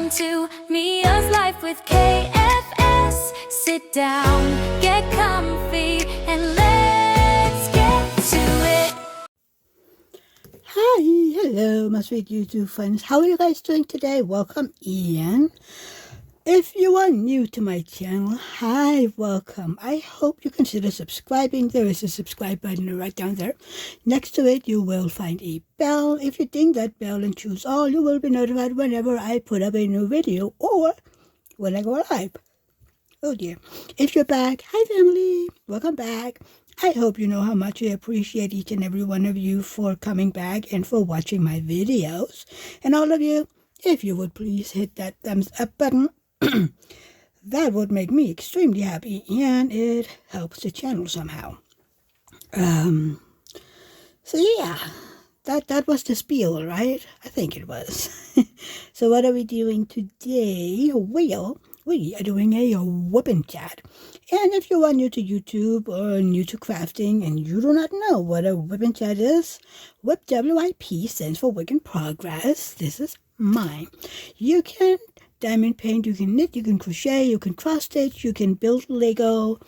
Welcome to Mia's Life with KFS. Sit down, get comfy, and let's get to it. Hi, hello, my sweet YouTube friends. How are you guys doing today? Welcome in. If you are new to my channel, hi, welcome. I hope you consider subscribing. There is a subscribe button right down there. Next to it, you will find a bell. If you ding that bell and choose all, you will be notified whenever I put up a new video or when I go live. Oh dear. If you're back, hi family, welcome back. I hope you know how much I appreciate each and every one of you for coming back and for watching my videos. And all of you, if you would please hit that thumbs up button. That would make me extremely happy, and it helps the channel somehow. So yeah, that was the spiel, right? I think it was. So what are we doing today? Well, we are doing a whipping chat. And if you are new to YouTube or new to crafting and you do not know what a whipping chat is, WIP, W-I-P, stands for Work in Progress. This is mine. You can diamond paint, you can knit, you can crochet, you can cross stitch, you can build Lego,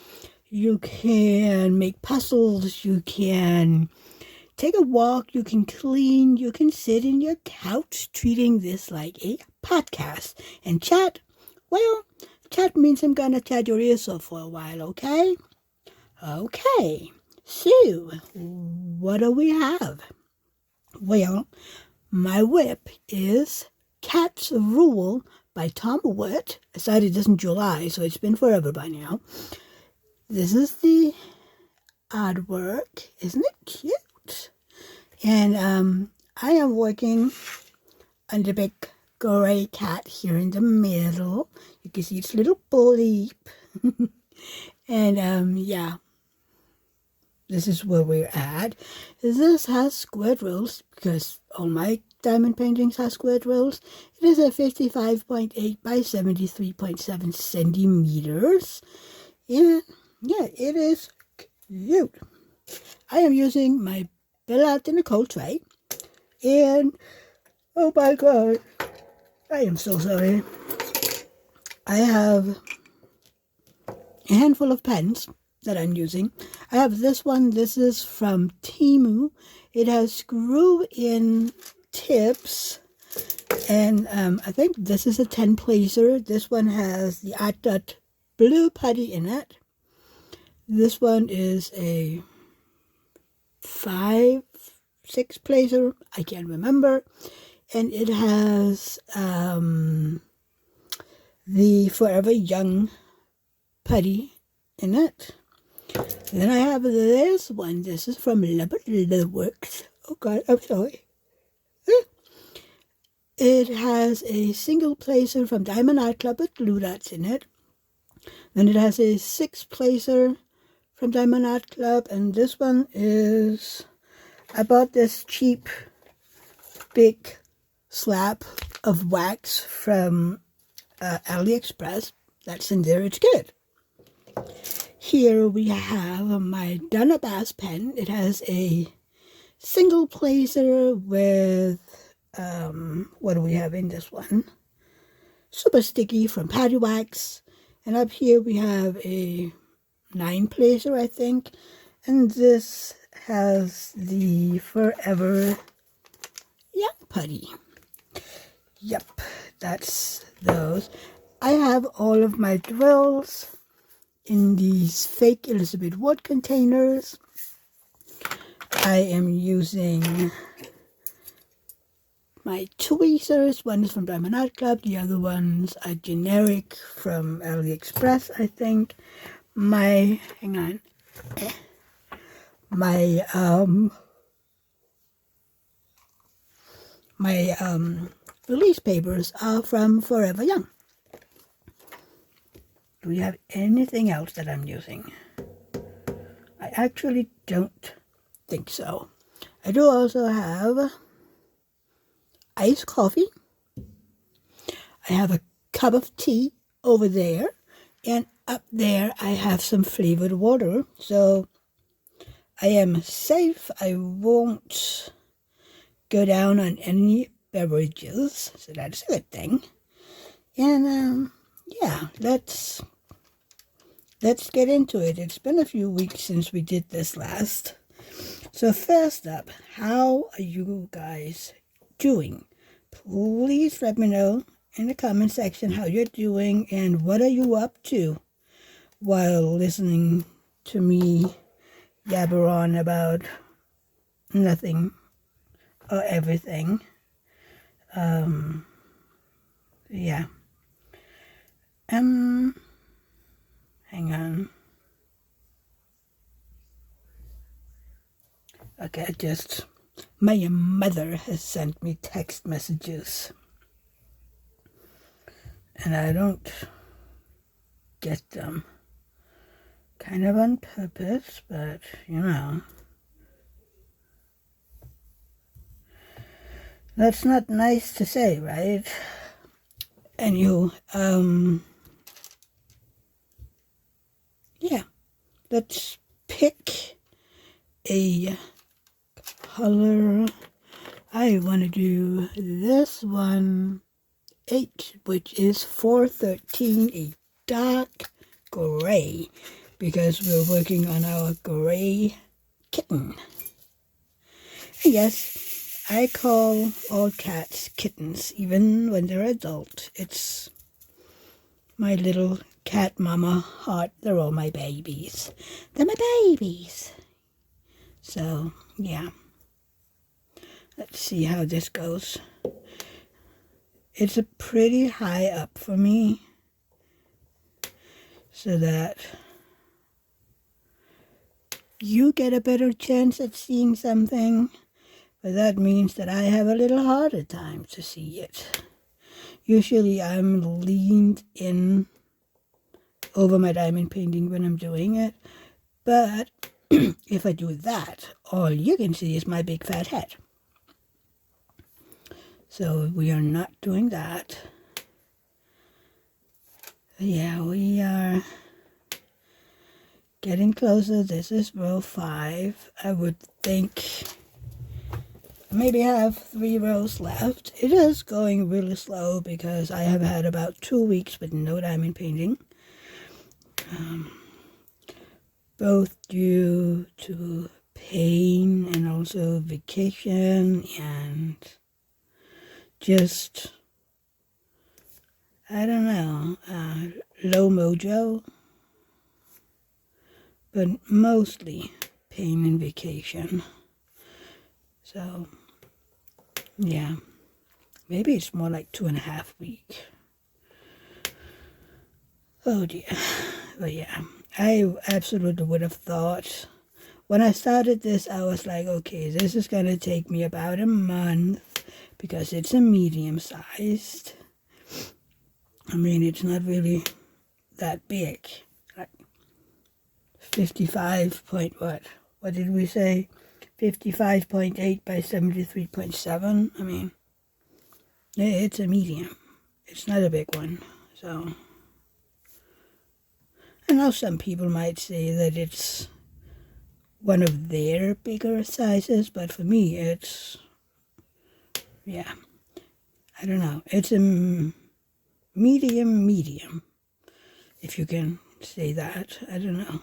you can make puzzles, you can take a walk, you can clean, you can sit in your couch treating this like a podcast. And chat, well, chat means I'm gonna chat your ears off for a while, okay? Okay, so what do we have? Well, my whip is Cat's Rule by Tom Wood. I started this in July, so it's been forever by now. This is the artwork. Isn't it cute? And I am working on the big gray cat here in the middle. You can see its little bully. And yeah, this is where we're at. This has square drills because all my diamond paintings have square drills. It is a 55.8 by 73.7 centimeters. And yeah, it is cute. I am using my Bellot in a cold tray. And oh my god, I am so sorry. I have a handful of pens that I'm using. I have this one. This is from Temu. It has screw-in tips, and I think this is a 10 placer. This one has the Art Dot blue putty in it. This one is a 5, 6 placer. I can't remember, and it has the Forever Young putty in it. Then I have this one. This is from Works. Oh god, I'm sorry. It has a single placer from Diamond Art Club with glue dots in it. Then it has a 6 placer from Diamond Art Club, and this one is, I bought this cheap big slab of wax from AliExpress. That's in there. It's good. Here we have my Donna Bass pen. It has a single placer with, what do we have in this one? Super sticky from Patty Wax. And up here we have a 9 placer, I think. And this has the Forever Young putty. Yep, that's those. I have all of my drills in these fake Elizabeth Wood containers. I am using my tweezers. One is from Diamond Art Club. The other ones are generic from AliExpress, I think. My, hang on. My release papers are from Forever Young. Do we have anything else that I'm using? I actually don't think so. I do also have iced coffee. I have a cup of tea over there. And up there I have some flavored water. So I am safe. I won't go down on any beverages. So that's a good thing. And yeah, let's get into it. It's been a few weeks since we did this last. So first up, how are you guys doing? Please let me know in the comment section how you're doing and what are you up to while listening to me yabber on about nothing or everything. Yeah. Hang on. Okay, my mother has sent me text messages. And I don't get them. Kind of on purpose, but that's not nice to say, right? And yeah, let's pick a color. I want to do this one, 8, which is 413, a dark gray, because we're working on our gray kitten. And yes, I call all cats kittens, even when they're adult. It's my little cat mama heart. They're all my babies. They're my babies. So, yeah. Let's see how this goes. It's a pretty high up for me, so that you get a better chance at seeing something, but that means that I have a little harder time to see it. Usually I'm leaned in over my diamond painting when I'm doing it, but if I do that, all you can see is my big fat head. So we are not doing that. Yeah, we are getting closer. This is row 5. I would think maybe have 3 rows left. It is going really slow because I have had about 2 weeks with no diamond painting. Both due to pain and also vacation and just, I don't know, low mojo, but mostly pain and vacation. So, yeah, maybe it's more like 2.5 weeks. Oh dear. But yeah, I absolutely would have thought, when I started this, I was like, okay, this is going to take me about a month because it's a medium-sized. I mean, it's not really that big. Like 55 point what? What did we say? 55.8 by 73.7. I mean, it's a medium. It's not a big one. So, I know some people might say that it's one of their bigger sizes, but for me, it's, yeah, I don't know. It's a medium, if you can say that. I don't know.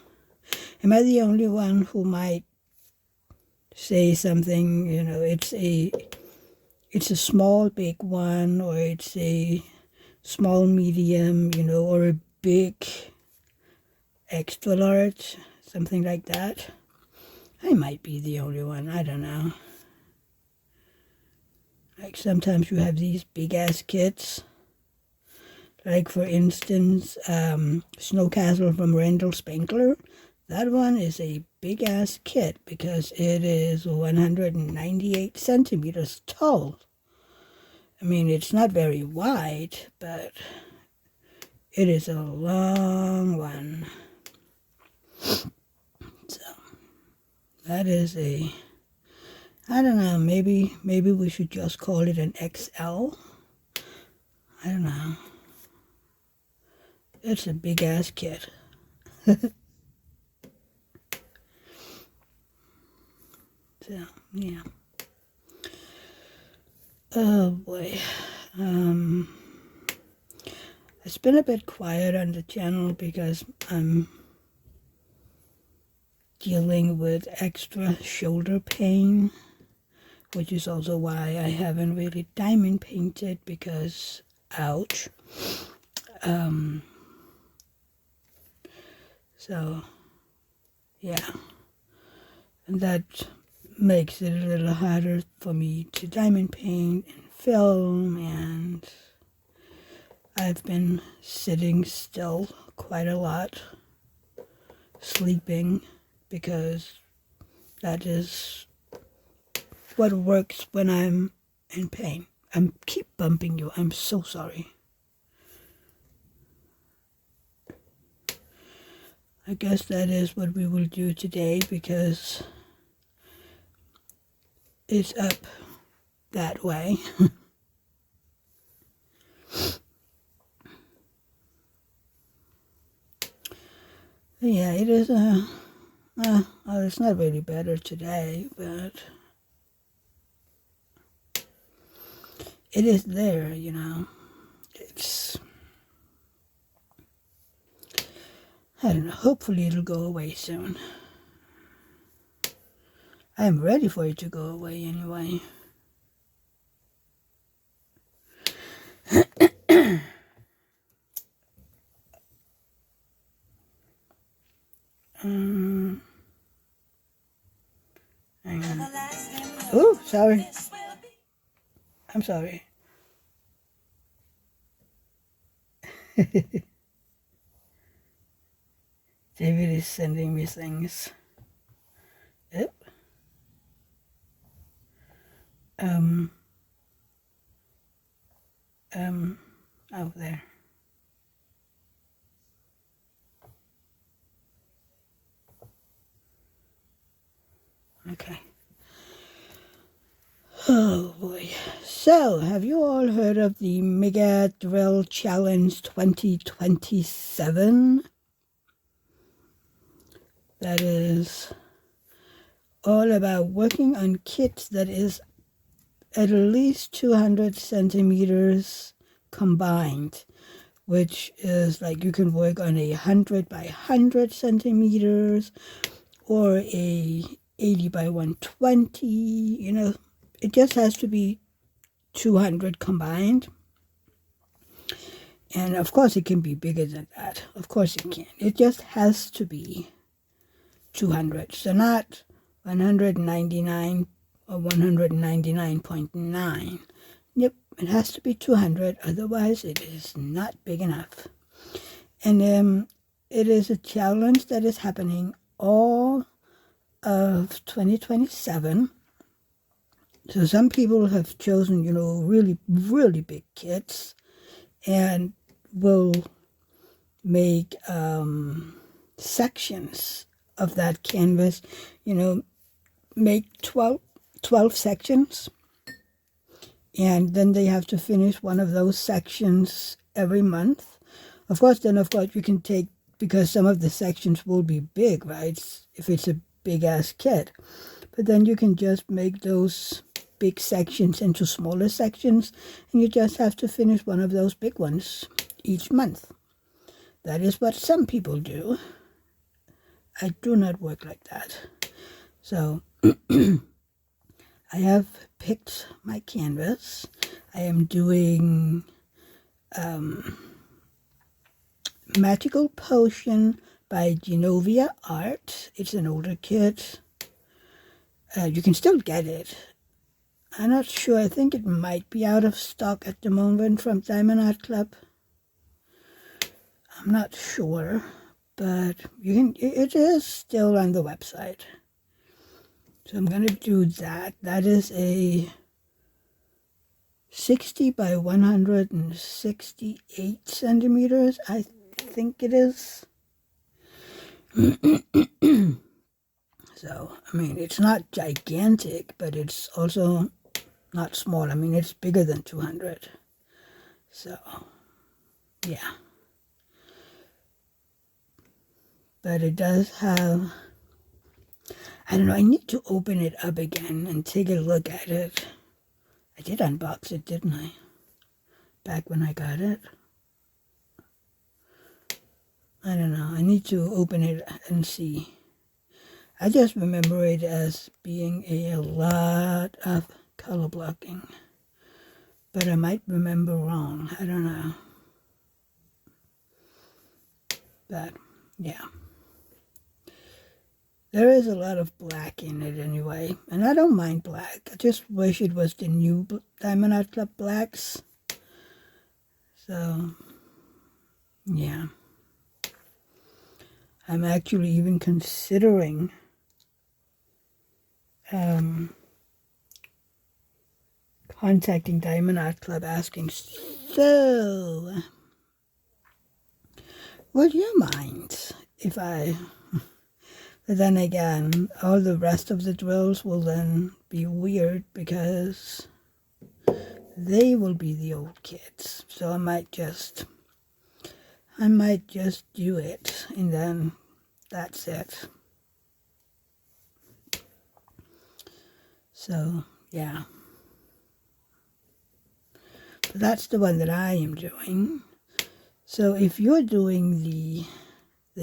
Am I the only one who might say something, it's a small big one, or it's a small medium, or a big extra large, something like that? I might be the only one, I don't know. Like sometimes you have these big ass kits. Like for instance, Snow Castle from Randall Spankler. That one is a big ass kit because it is 198 centimeters tall. I mean, it's not very wide, but it is a long one. So that is I don't know, maybe we should just call it an XL. I don't know. It's a big ass kit. So, yeah. Oh boy. It's been a bit quiet on the channel because I'm dealing with extra shoulder pain, which is also why I haven't really diamond painted because, ouch. So, yeah. And that makes it a little harder for me to diamond paint and film, and I've been sitting still quite a lot, sleeping, because that is what works when I'm in pain. I keep bumping you. I'm so sorry. I guess that is what we will do today because it's up that way. Yeah, it is well, it's not really better today, but it is there, you know. It's, I don't know, hopefully it'll go away soon. I am ready for it to go away anyway. Hang on. Oh, sorry. I'm sorry. David is sending me things. Yep. Oh, there. Okay. Oh boy. So, have you all heard of the Mega Drill Challenge 2027? That is all about working on kits that is at least 200 centimeters combined, which is like you can work on 100 by 100 centimeters or a 80 by 120, you know, it just has to be 200 combined. And of course it can be bigger than that. Of course it can. It just has to be 200. So not 199 or 199.9. Yep, it has to be 200. Otherwise it is not big enough. And it is a challenge that is happening all of 2027. So some people have chosen, you know, really, really big kits and will make sections of that canvas, you know, make 12 sections. And then they have to finish one of those sections every month. Of course, you can take, because some of the sections will be big, right? If it's a big-ass kit. But then you can just make those big sections into smaller sections, and you just have to finish one of those big ones each month. That is what some people do. I do not work like that. So I have picked my canvas. I am doing Magical Potion by Genovia Art. It's an older kit. You can still get it. I'm not sure. I think it might be out of stock at the moment from Diamond Art Club. I'm not sure, but you can. It is still on the website. So I'm going to do that. That is a 60 by 168 centimeters, I think it is. So, I mean, it's not gigantic, but it's also not small. I mean, it's bigger than 200. So, yeah. But it does have, I don't know, I need to open it up again and take a look at it. I did unbox it, didn't I? Back when I got it. I don't know. I need to open it and see. I just remember it as being a lot of color blocking. But I might remember wrong. I don't know. But, yeah. There is a lot of black in it anyway. And I don't mind black. I just wish it was the new Diamond Art Club blacks. So, yeah. I'm actually even considering contacting Diamond Art Club asking, so, would you mind if I... But then again, all the rest of the drills will then be weird because they will be the old kids. So I might just do it, and then that's it. So, yeah. But that's the one that I am doing. So if you're doing the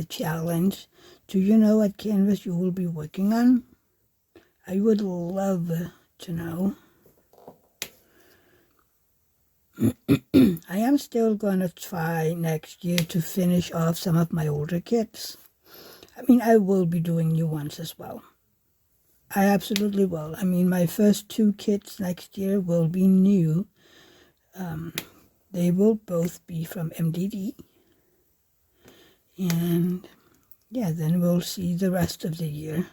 challenge, do you know what canvas you will be working on? I would love to know. I am still going to try next year to finish off some of my older kits. I mean, I will be doing new ones as well. I absolutely will. I mean, my first 2 kits next year will be new. They will both be from MDD. And yeah, then we'll see the rest of the year.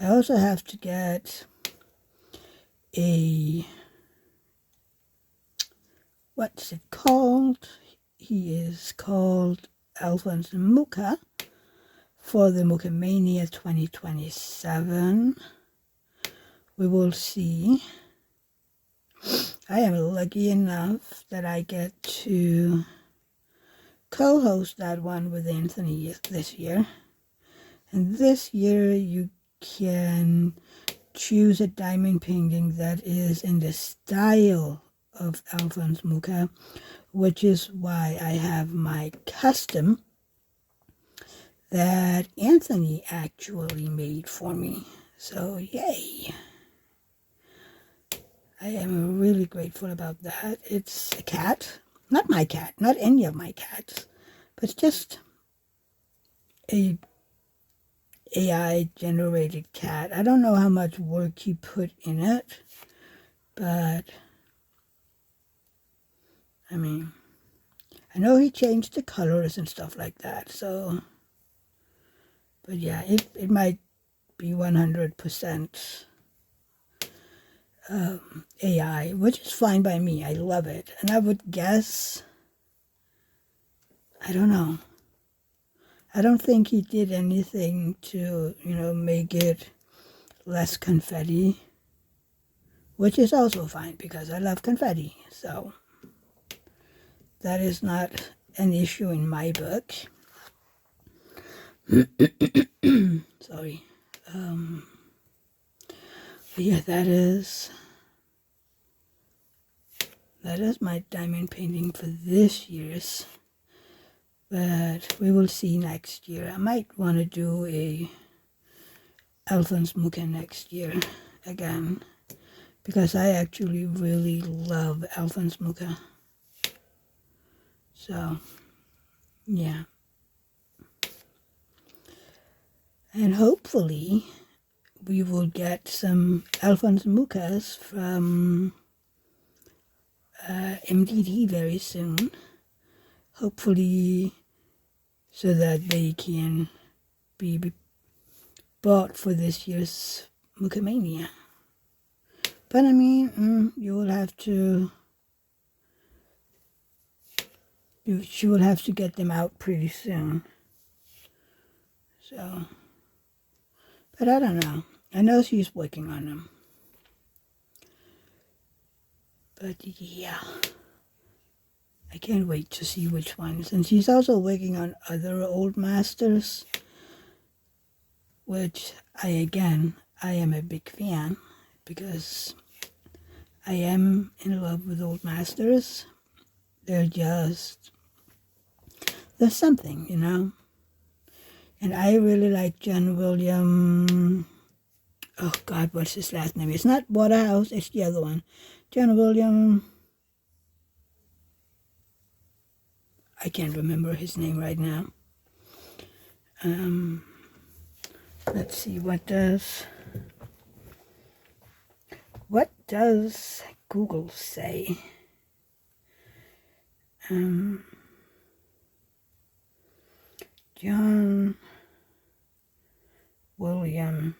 I also have to get a, what's it called? He is called Alphonse Mucha for the Mucha Mania 2027. We will see. I am lucky enough that I get to co-host that one with Anthony this year. And this year you can choose a diamond painting that is in the style of Alphonse Mucha, which is why I have my custom that Anthony actually made for me. So yay! I am really grateful about that. It's a cat. Not my cat. Not any of my cats. But just a AI-generated cat. I don't know how much work he put in it. But, I mean, I know he changed the colors and stuff like that. So, but yeah, it might be 100% AI, which is fine by me. I love it. And I would guess, I don't know. I don't think he did anything to, make it less confetti, which is also fine because I love confetti. So that is not an issue in my book. Sorry. But yeah, that is my diamond painting for this year's. But we will see next year. I might want to do a Alphonse Mucha next year again, because I actually really love Alphonse Mucha. So, yeah. And hopefully we will get some Alphonse Muchas from MDD very soon. Hopefully so that they can be bought for this year's Mucha Mania. But I mean, you will have to get them out pretty soon. So, but I don't know. I know she's working on them. But yeah, I can't wait to see which ones. And she's also working on other old masters, which I am a big fan, because I am in love with old masters. There's something, And I really like John William, oh God, what's his last name? It's not Waterhouse, it's the other one. John William, I can't remember his name right now. Let's see, what does Google say? John William.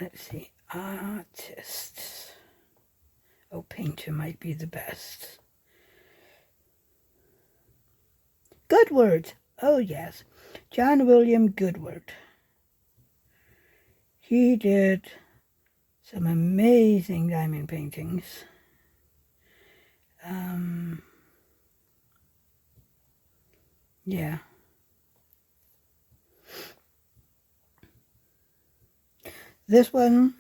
Let's see, artists. Oh, painter might be the best. Goodward. Oh, yes. John William Goodward. He did some amazing diamond paintings. Yeah. This one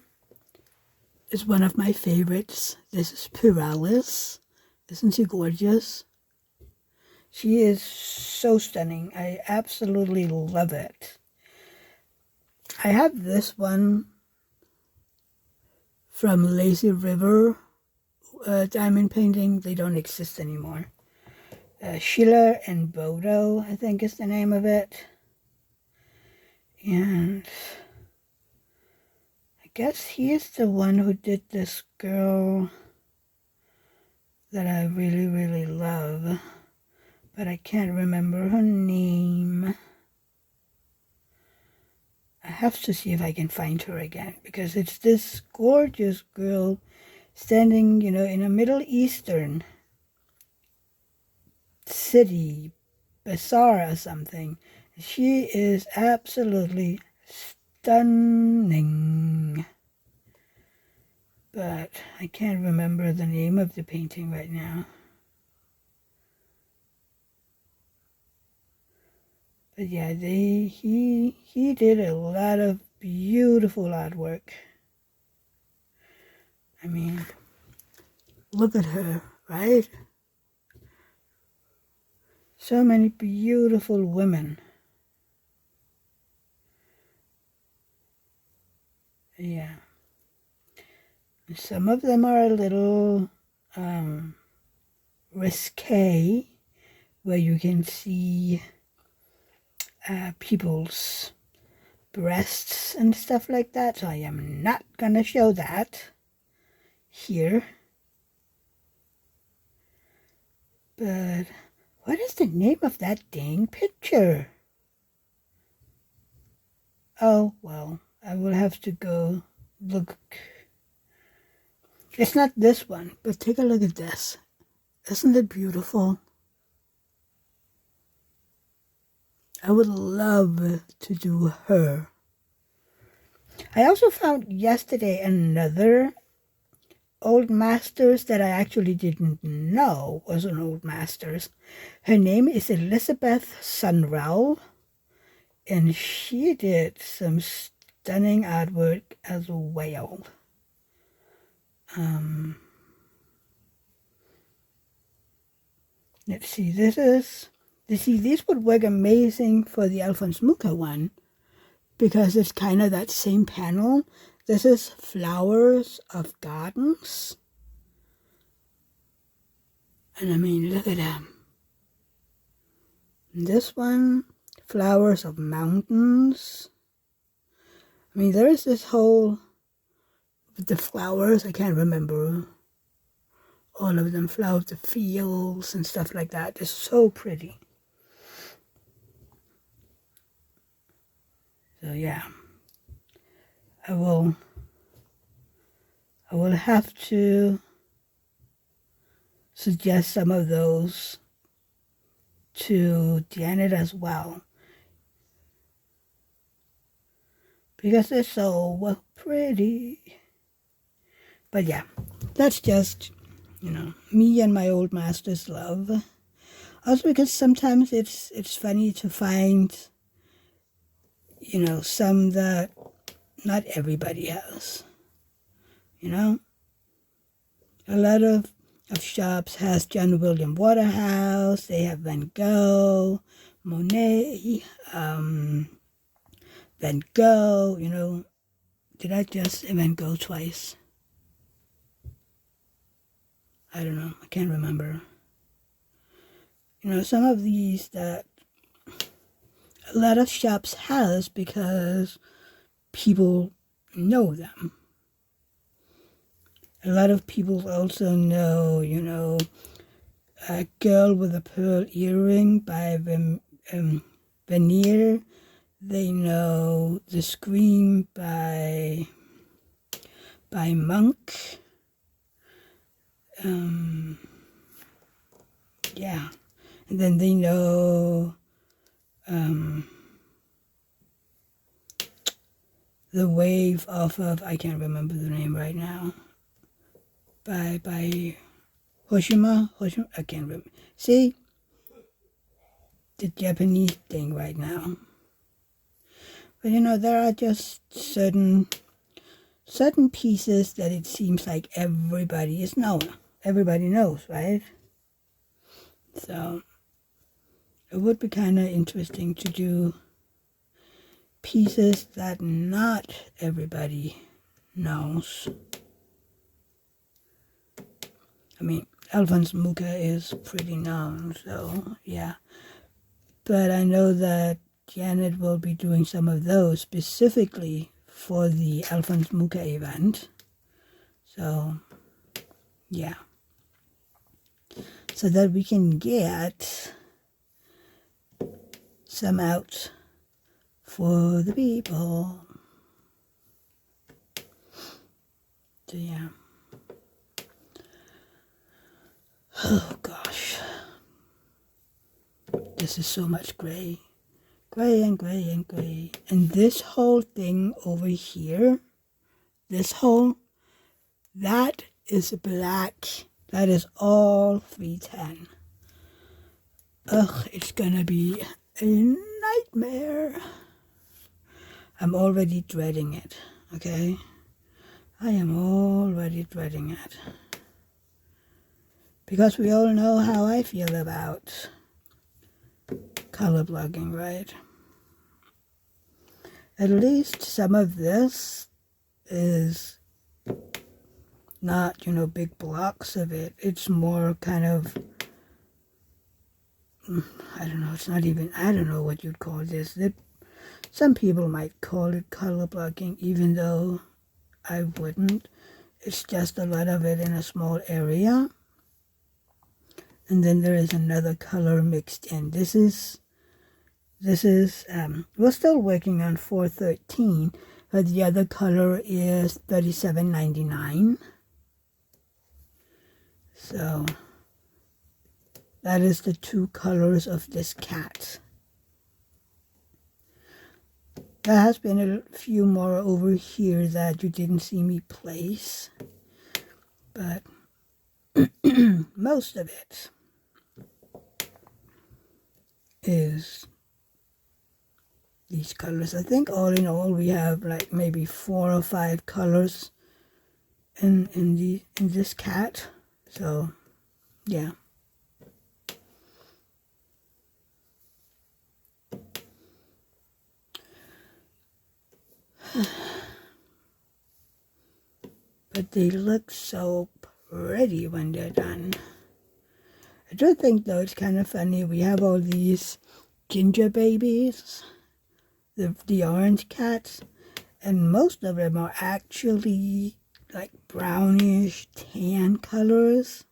is one of my favorites. This is Piralis. Isn't she gorgeous? She is so stunning. I absolutely love it. I have this one from Lazy River diamond painting. They don't exist anymore. Schiller and Bodo, I think is the name of it. And I guess he is the one who did this girl that I really, really love. But I can't remember her name. I have to see if I can find her again, because it's this gorgeous girl standing, in a Middle Eastern city, bazaar or something. She is absolutely stunning. But I can't remember the name of the painting right now. But yeah, he did a lot of beautiful artwork. I mean, look at her, right? So many beautiful women. Yeah. Some of them are a little risque, where you can see people's breasts and stuff like that. So I am not going to show that here. But what is the name of that dang picture? Oh, well, I will have to go look. It's not this one, but take a look at this. Isn't it beautiful? I would love to do her. I also found yesterday another old masters that I actually didn't know was an old masters. Her name is Elizabeth Sunrell, and she did some stunning artwork as well. Let's see, these would work amazing for the Alphonse Mucha one, because it's kind of that same panel. This is Flowers of Gardens. And I mean, look at them. This one, Flowers of Mountains. I mean, there is this whole, with the flowers, I can't remember all of them, Flower of the Fields and stuff like that. They're so pretty. So yeah, I will have to suggest some of those to Janet as well, because they're so pretty. But yeah, that's just, me and my old master's love. Also because sometimes it's funny to find, some that not everybody has. A lot of of shops has John William Waterhouse. They have Van Gogh, Monet, Van Gogh, did I just say Van Gogh twice? I don't know. I can't remember. Some of these that a lot of shops has because people know them. A lot of people also know, A Girl with a Pearl Earring by Veneer. They know The Scream by Monk. Yeah. And then they know The Wave off of, I can't remember the name right now, by Hoshima, I can't remember. See, the Japanese thing right now. But there are just certain pieces that it seems like everybody knows, right? So it would be kind of interesting to do pieces that not everybody knows. I mean, Alphonse Mucha is pretty known, so yeah. But I know that Janet will be doing some of those specifically for the Alphonse Mucha event. So, yeah. So that we can get some out for the people. So, yeah. Oh, gosh. This is so much gray. Gray and gray and gray. And this whole thing over here, that is black. That is all 310. Ugh, it's gonna be a nightmare. I'm already dreading it, okay? I am already dreading it. Because we all know how I feel about color blogging, right? At least some of this is not, big blocks of it. It's more kind of, I don't know, it's not even, I don't know what you'd call this. Some people might call it color blocking, even though I wouldn't. It's just a lot of it in a small area. And then there is another color mixed in. This is, we're still working on 413, but the other color is $37.99. So that is the two colors of this cat. There has been a few more over here that you didn't see me place, but most of it is these colors. I think all in all we have like maybe 4 or 5 colors in this cat. So yeah. But they look so pretty when they're done. I do think though it's kind of funny. We have all these ginger babies, the orange cats, and most of them are actually like brownish tan colors.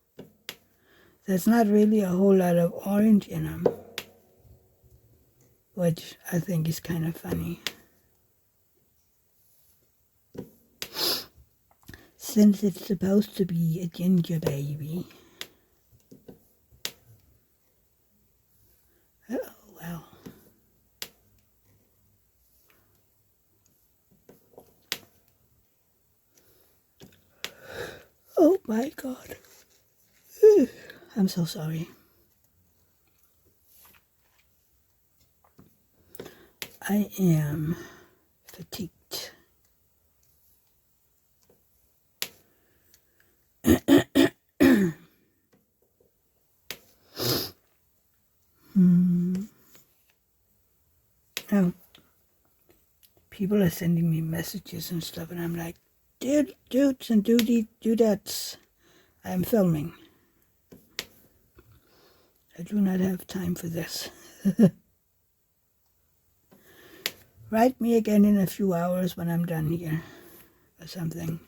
There's not really a whole lot of orange in them, which I think is kind of funny. Since it's supposed to be a ginger baby. Oh, well. Oh my God. I'm so sorry. I am fatigued. know, people are sending me messages and stuff, and I'm like, dudes and dudettes, I am filming. I do not have time for this. Write me again in a few hours when I'm done here, or something.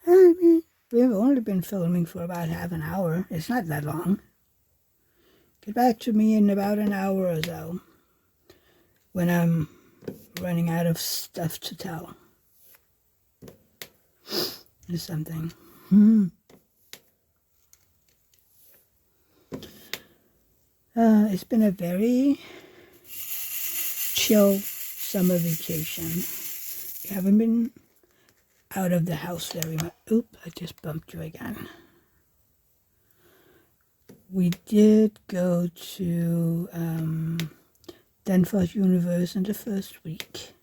I mean, we've only been filming for about half an hour. It's not that long. Get back to me in about an hour or so, when I'm running out of stuff to tell. Or something. It's been a very chill summer vacation. We haven't been out of the house very much. Oop, I just bumped you again. We did go to Danfoss Universe in the first week,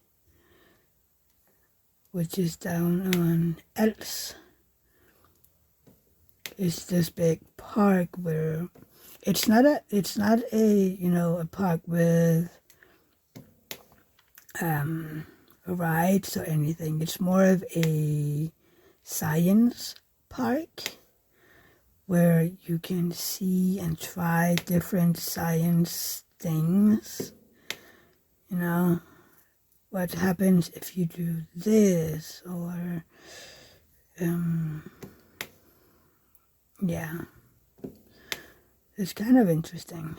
which is down on Els. It's this big park where it's not a a park with rides or anything. It's more of a science park where you can see and try different science things. You know, what happens if you do this, or yeah, it's kind of interesting.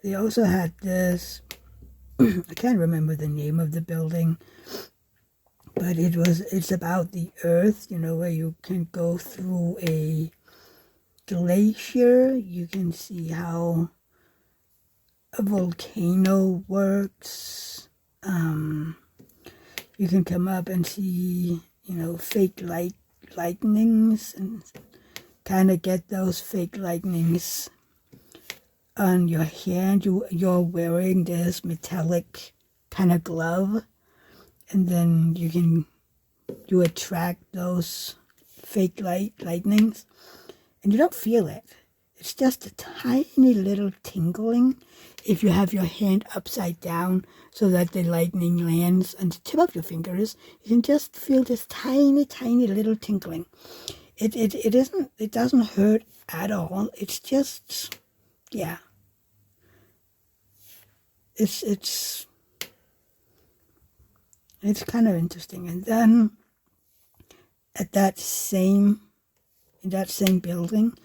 They also had this, I can't remember the name of the building, but it's about the Earth, where you can go through a glacier. You can see how a volcano works. You can come up and see, fake lightnings, and kind of get those fake lightnings on your hand. You're wearing this metallic kind of glove, and then you attract those fake lightnings, and you don't feel it. It's just a tiny little tingling if you have your hand upside down so that the lightning lands on the tip of your fingers. You can just feel this tiny little tingling. It doesn't hurt at all. It's just, yeah. It's kind of interesting. And then in that same building,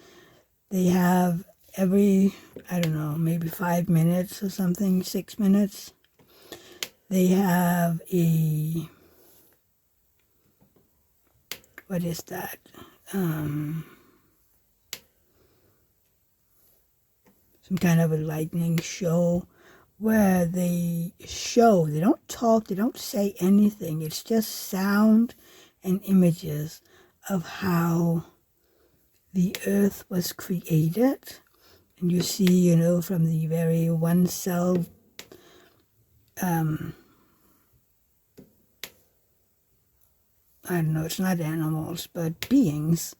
they have every, I don't know, maybe 5 minutes or something, 6 minutes, they have what is that? Some kind of a lightning show where they don't talk, they don't say anything. It's just sound and images of how the Earth was created. And you see, from the very one cell, I don't know, it's not animals, but beings,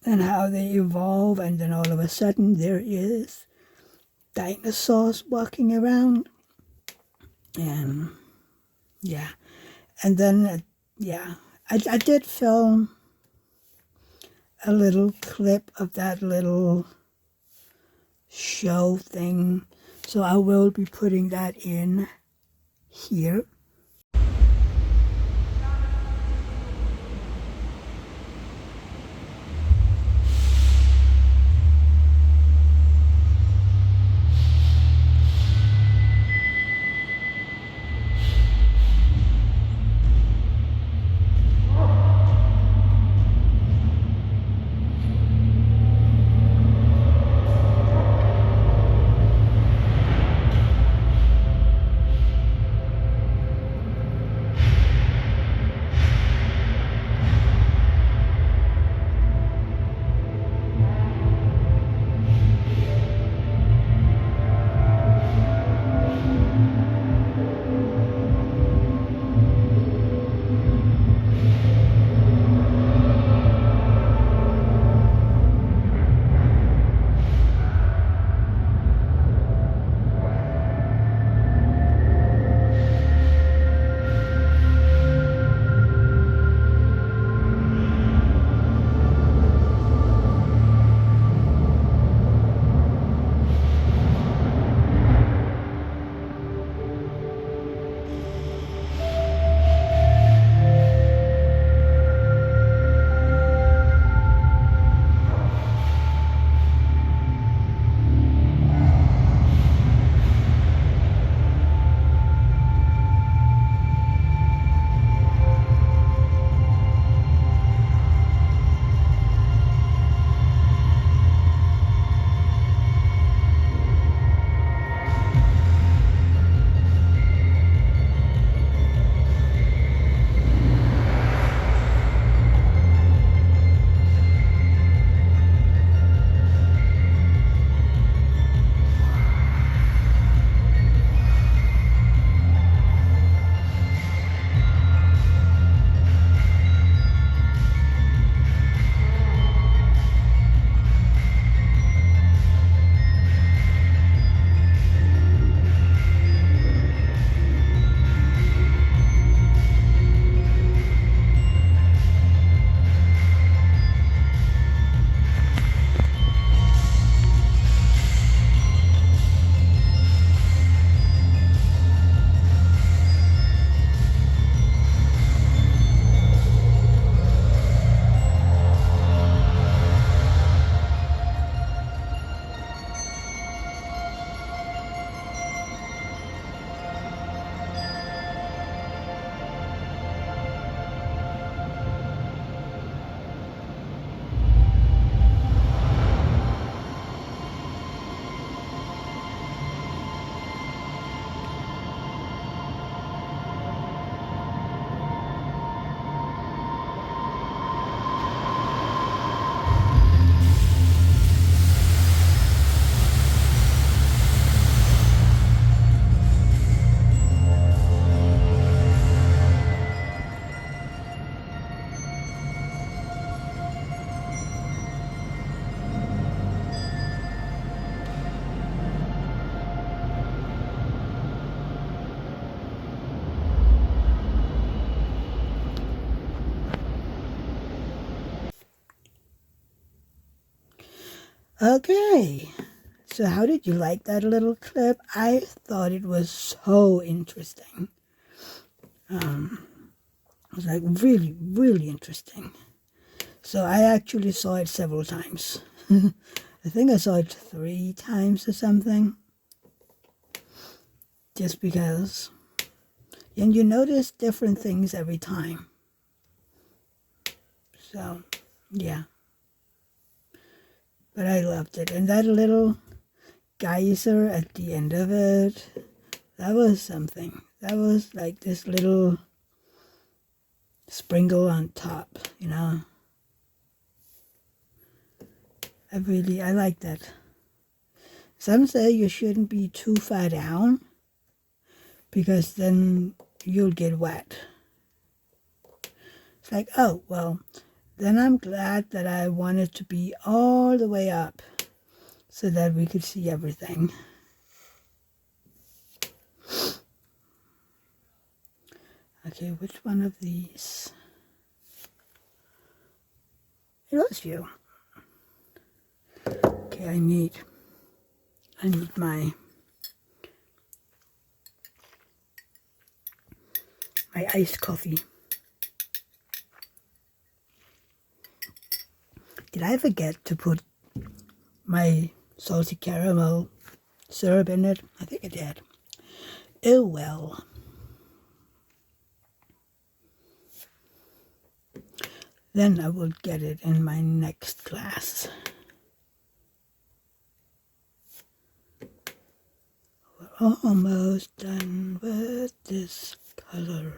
and how they evolve, and then all of a sudden there is dinosaurs walking around, and yeah, and then I did film a little clip of that little show thing, so I will be putting that in here. Okay, so how did you like that little clip? I thought it was so interesting. It was like really, really interesting. So I actually saw it several times. I think I saw it 3 times or something. Just because. And you notice different things every time. So, yeah. But I loved it. And that little geyser at the end of it, that was something. That was like this little sprinkle on top, you know. I like that. Some say you shouldn't be too far down because then you'll get wet. It's like, oh, well, then I'm glad that I wanted to be all the way up so that we could see everything. Okay, which one of these? It was you. Okay, I need my iced coffee. Did I forget to put my salty caramel syrup in it? I think I did. Oh well. Then I will get it in my next glass. We're almost done with this color.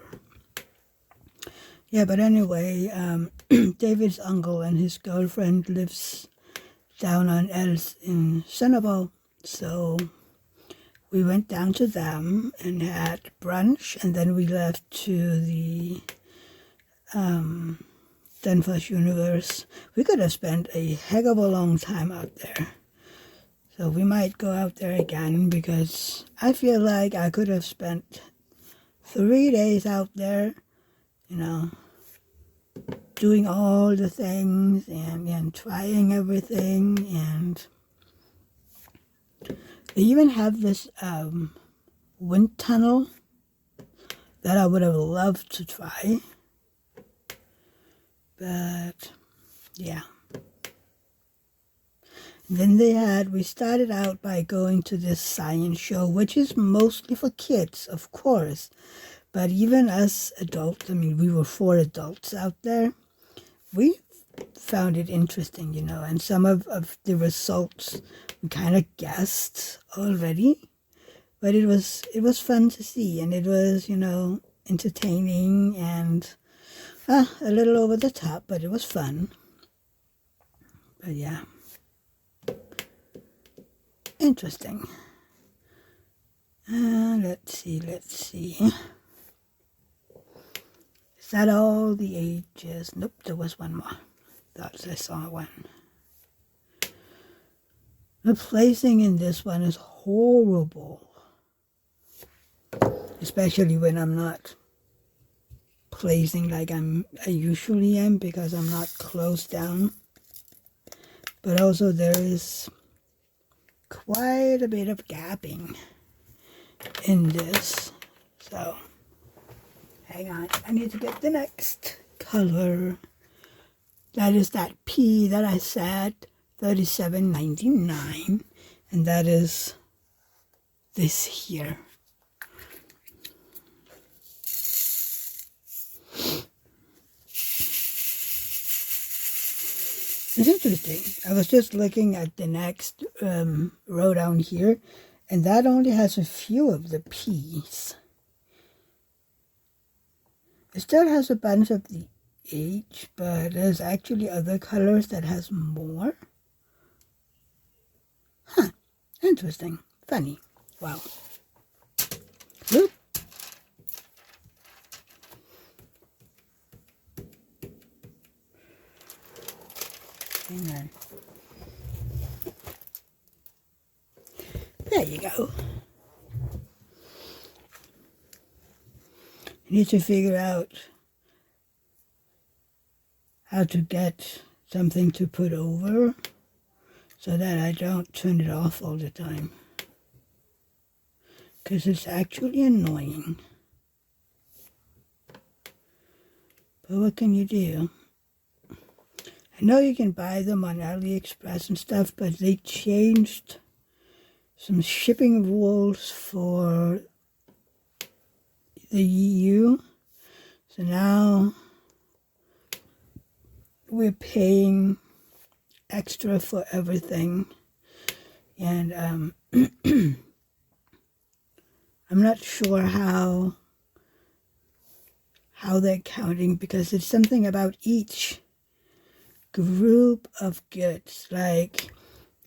Yeah, but anyway, David's uncle and his girlfriend lives down on Els in Senegal. So we went down to them and had brunch, and then we left to the Danfoss universe. We could have spent a heck of a long time out there. So we might go out there again because I feel like I could have spent 3 days out there, you know, doing all the things and trying everything. And they even have this wind tunnel that I would have loved to try. But yeah. Then we started out by going to this science show, which is mostly for kids, of course. But even as adults, I mean, we were 4 adults out there. We found it interesting, you know, and some of the results we kind of guessed already. But it was fun to see, and it was, you know, entertaining and a little over the top, but it was fun. But yeah. Interesting. Let's see. Is that all the ages? Nope, there was one more. Thought I saw one. The placing in this one is horrible. Especially when I'm not placing like I usually am because I'm not close down. But also there is quite a bit of gapping in this. So hang on, I need to get the next color. That is that P that I said, $37.99, and that is this here. It's interesting. I was just looking at the next row down here, and that only has a few of the P's. It still has a bunch of the H, but there's actually other colors that has more. Huh. Interesting. Funny. Wow. Look. Hang on. There you go. You need to figure out how to get something to put over so that I don't turn it off all the time, because it's actually annoying. But what can you do? I know you can buy them on AliExpress and stuff, but they changed some shipping rules for the EU. So now we're paying extra for everything. And I'm not sure how they're counting, because it's something about each group of goods. Like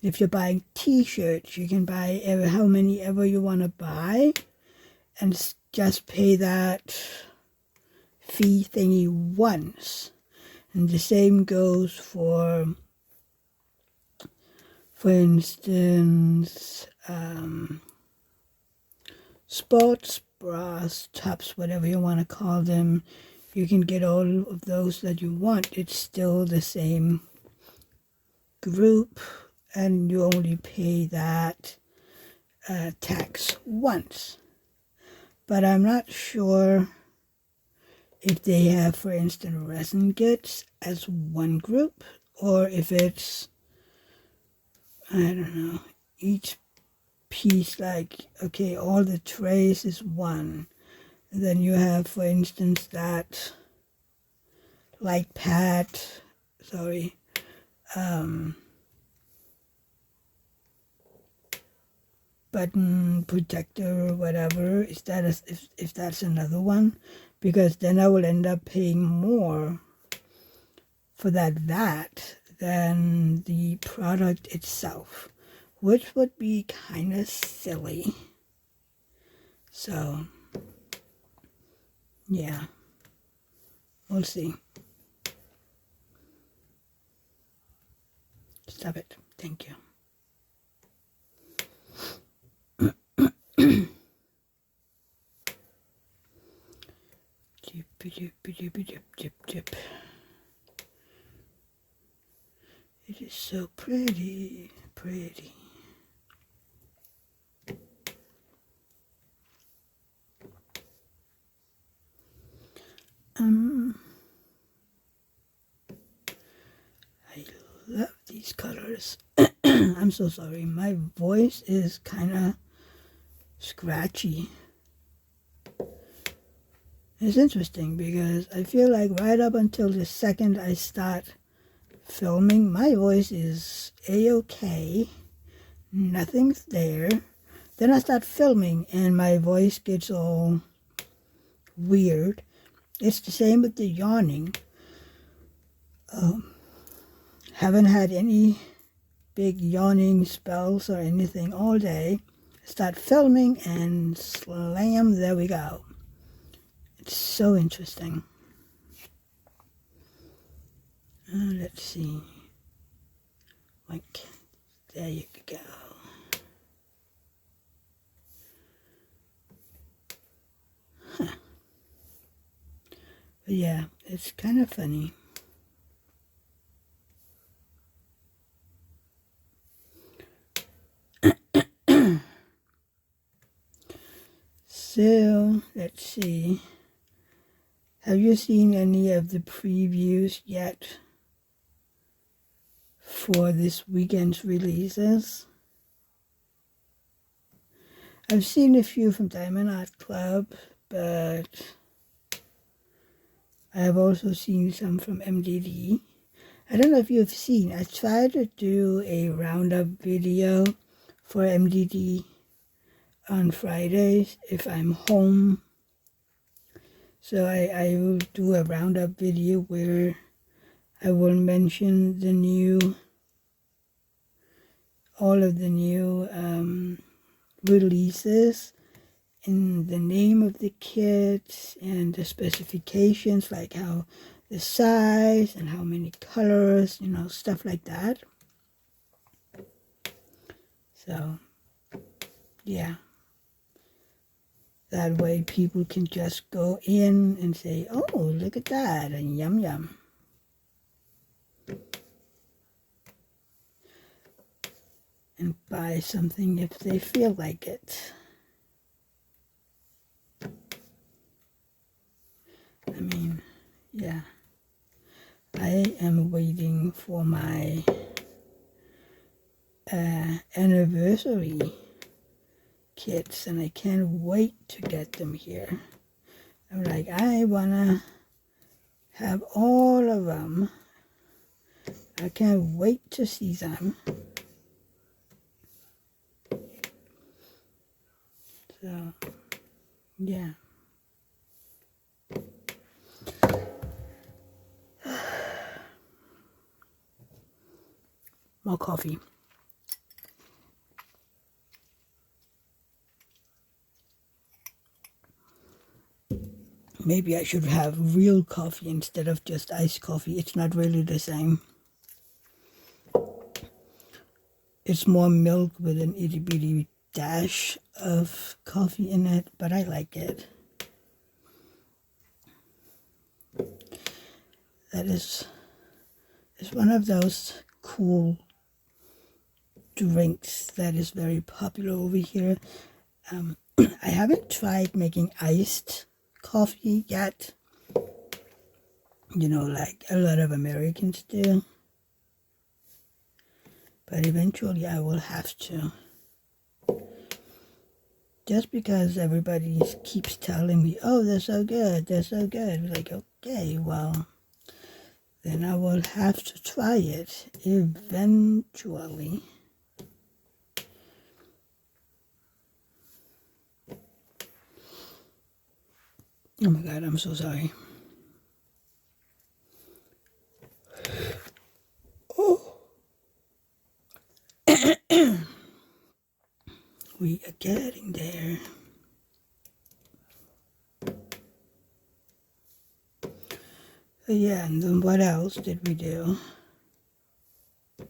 if you're buying t-shirts, you can buy how many ever you want to buy and just pay that fee thingy once. And the same goes for instance, sports bras, tops, whatever you want to call them. You can get all of those that you want. It's still the same group, and you only pay that tax once. But I'm not sure if they have, for instance, resin goods as one group, or if it's, I don't know, each piece, like, okay, all the trays is one. And then you have, for instance, that light pad, button protector or whatever. Is that if that's another one? Because then I will end up paying more for that VAT than the product itself, which would be kind of silly. So yeah, we'll see. Stop it. Thank you. Jip. It is so pretty. I love these colors. I'm so sorry. My voice is kind of scratchy. It's interesting because I feel like right up until the second I start filming, my voice is a-okay. Nothing's there. Then I start filming and my voice gets all weird. It's the same with the yawning. Haven't had any big yawning spells or anything all day. Start filming and slam, there we go. It's so interesting. Let's see. Like, there you go. Huh. But yeah, it's kind of funny. So, let's see. Have you seen any of the previews yet for this weekend's releases? I've seen a few from Diamond Art Club, but I have also seen some from MDD. I don't know if you've seen, I tried to do a roundup video for MDD on Fridays if I'm home. So I will do a roundup video where I will mention all of the new releases, and the name of the kits and the specifications, like how the size and how many colors, stuff like that. So yeah, that way people can just go in and say, oh, look at that, and yum. and buy something if they feel like it. I mean, yeah. I am waiting for my anniversary kits, and I can't wait to get them here. I'm like, I wanna have all of them. I can't wait to see them. So, yeah. More coffee. Maybe I should have real coffee instead of just iced coffee. It's not really the same. It's more milk with an itty bitty dash of coffee in it, but I like it. That is, it's one of those cool drinks that is very popular over here. I haven't tried making iced coffee yet, you know, like a lot of Americans do, but eventually I will have to. Just because everybody keeps telling me, oh, they're so good, they're so good. Like, okay, well, then I will have to try it eventually. Oh my God, I'm so sorry. Oh. We are getting there. So yeah, and then what else did we do? I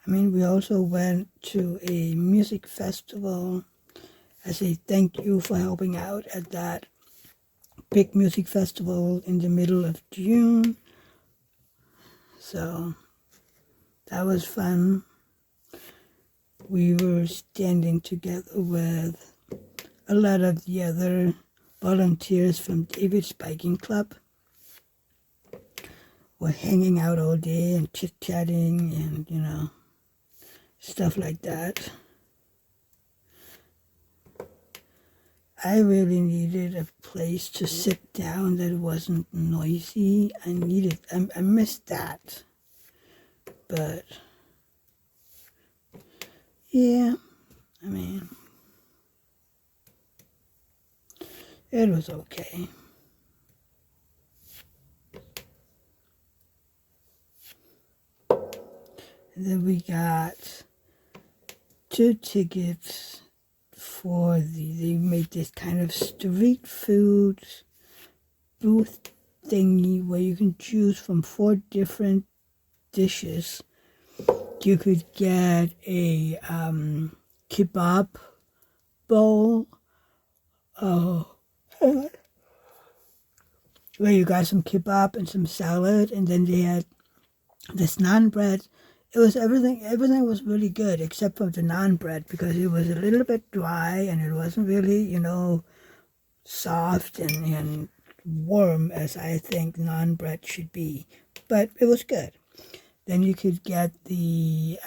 mean, we also went to a music festival. I say thank you for helping out at that big music festival in the middle of June. So that was fun. We were standing together with a lot of the other volunteers from David's Biking Club. We're hanging out all day and chit-chatting and, you know, stuff like that. I really needed a place to sit down that wasn't noisy. I missed that. But, yeah, I mean, it was okay. And then we got 2 tickets for they made this kind of street food booth thingy where you can choose from 4 different dishes. You could get a kebab bowl, where you got some kebab and some salad, and then they had this naan bread. It was everything was really good except for the naan bread, because it was a little bit dry and it wasn't really, you know, soft and warm as I think naan bread should be. But it was good. Then you could get the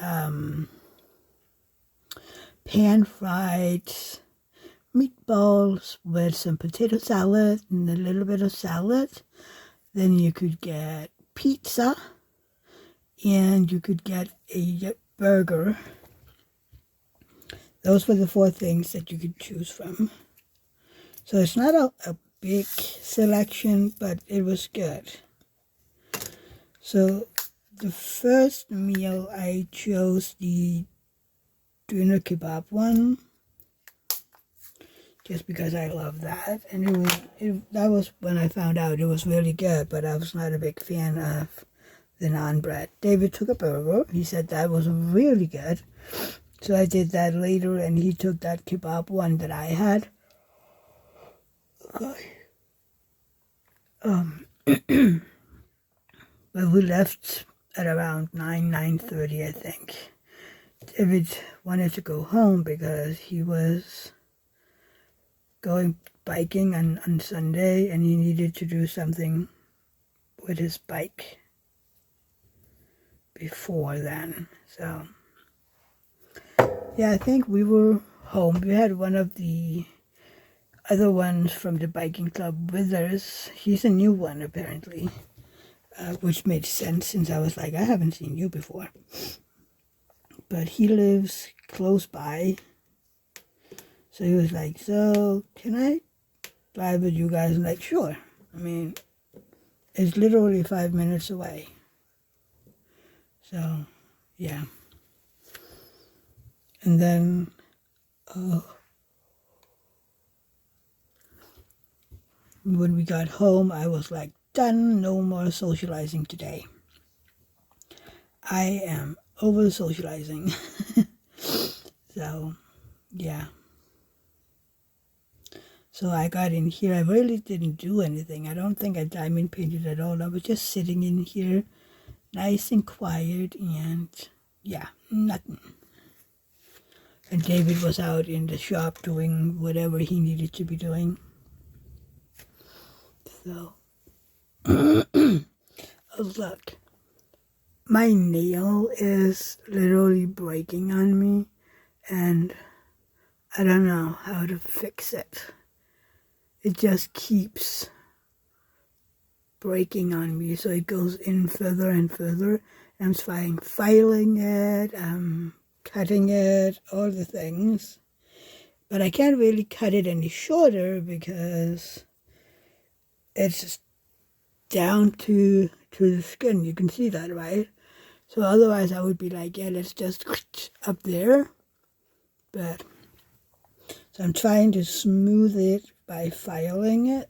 pan-fried meatballs with some potato salad and a little bit of salad. Then you could get pizza, and you could get a burger. Those were the 4 things that you could choose from. So it's not a big selection, but it was good. So the first meal I chose the doner kebab one, just because I love that. And that was when I found out it was really good, but I was not a big fan of the naan bread. David took a burger. He said that was really good. So I did that later, and he took that kebab one that I had. Okay. But we left at around 9:30, I think. David wanted to go home because he was going biking on Sunday and he needed to do something with his bike before then. So, yeah, I think we were home. We had one of the other ones from the biking club with us. He's a new one, apparently, which made sense since I was like, I haven't seen you before. But he lives close by. So he was like, so can I drive with you guys? I'm like, sure. I mean, it's literally 5 minutes away. So, yeah. And then, when we got home, I was like, done, no more socializing today. I am over socializing. So, yeah. So I got in here. I really didn't do anything. I don't think I diamond painted at all. I was just sitting in here, nice and quiet, and yeah, nothing. And David was out in the shop doing whatever he needed to be doing. So, oh look, my nail is literally breaking on me, and I don't know how to fix it. It just keeps breaking on me, so it goes in further and further. I'm trying filing it, cutting it, all the things. But I can't really cut it any shorter because it's down to the skin. You can see that, right? So otherwise I would be like, yeah, let's just up there. But so I'm trying to smooth it by filing it,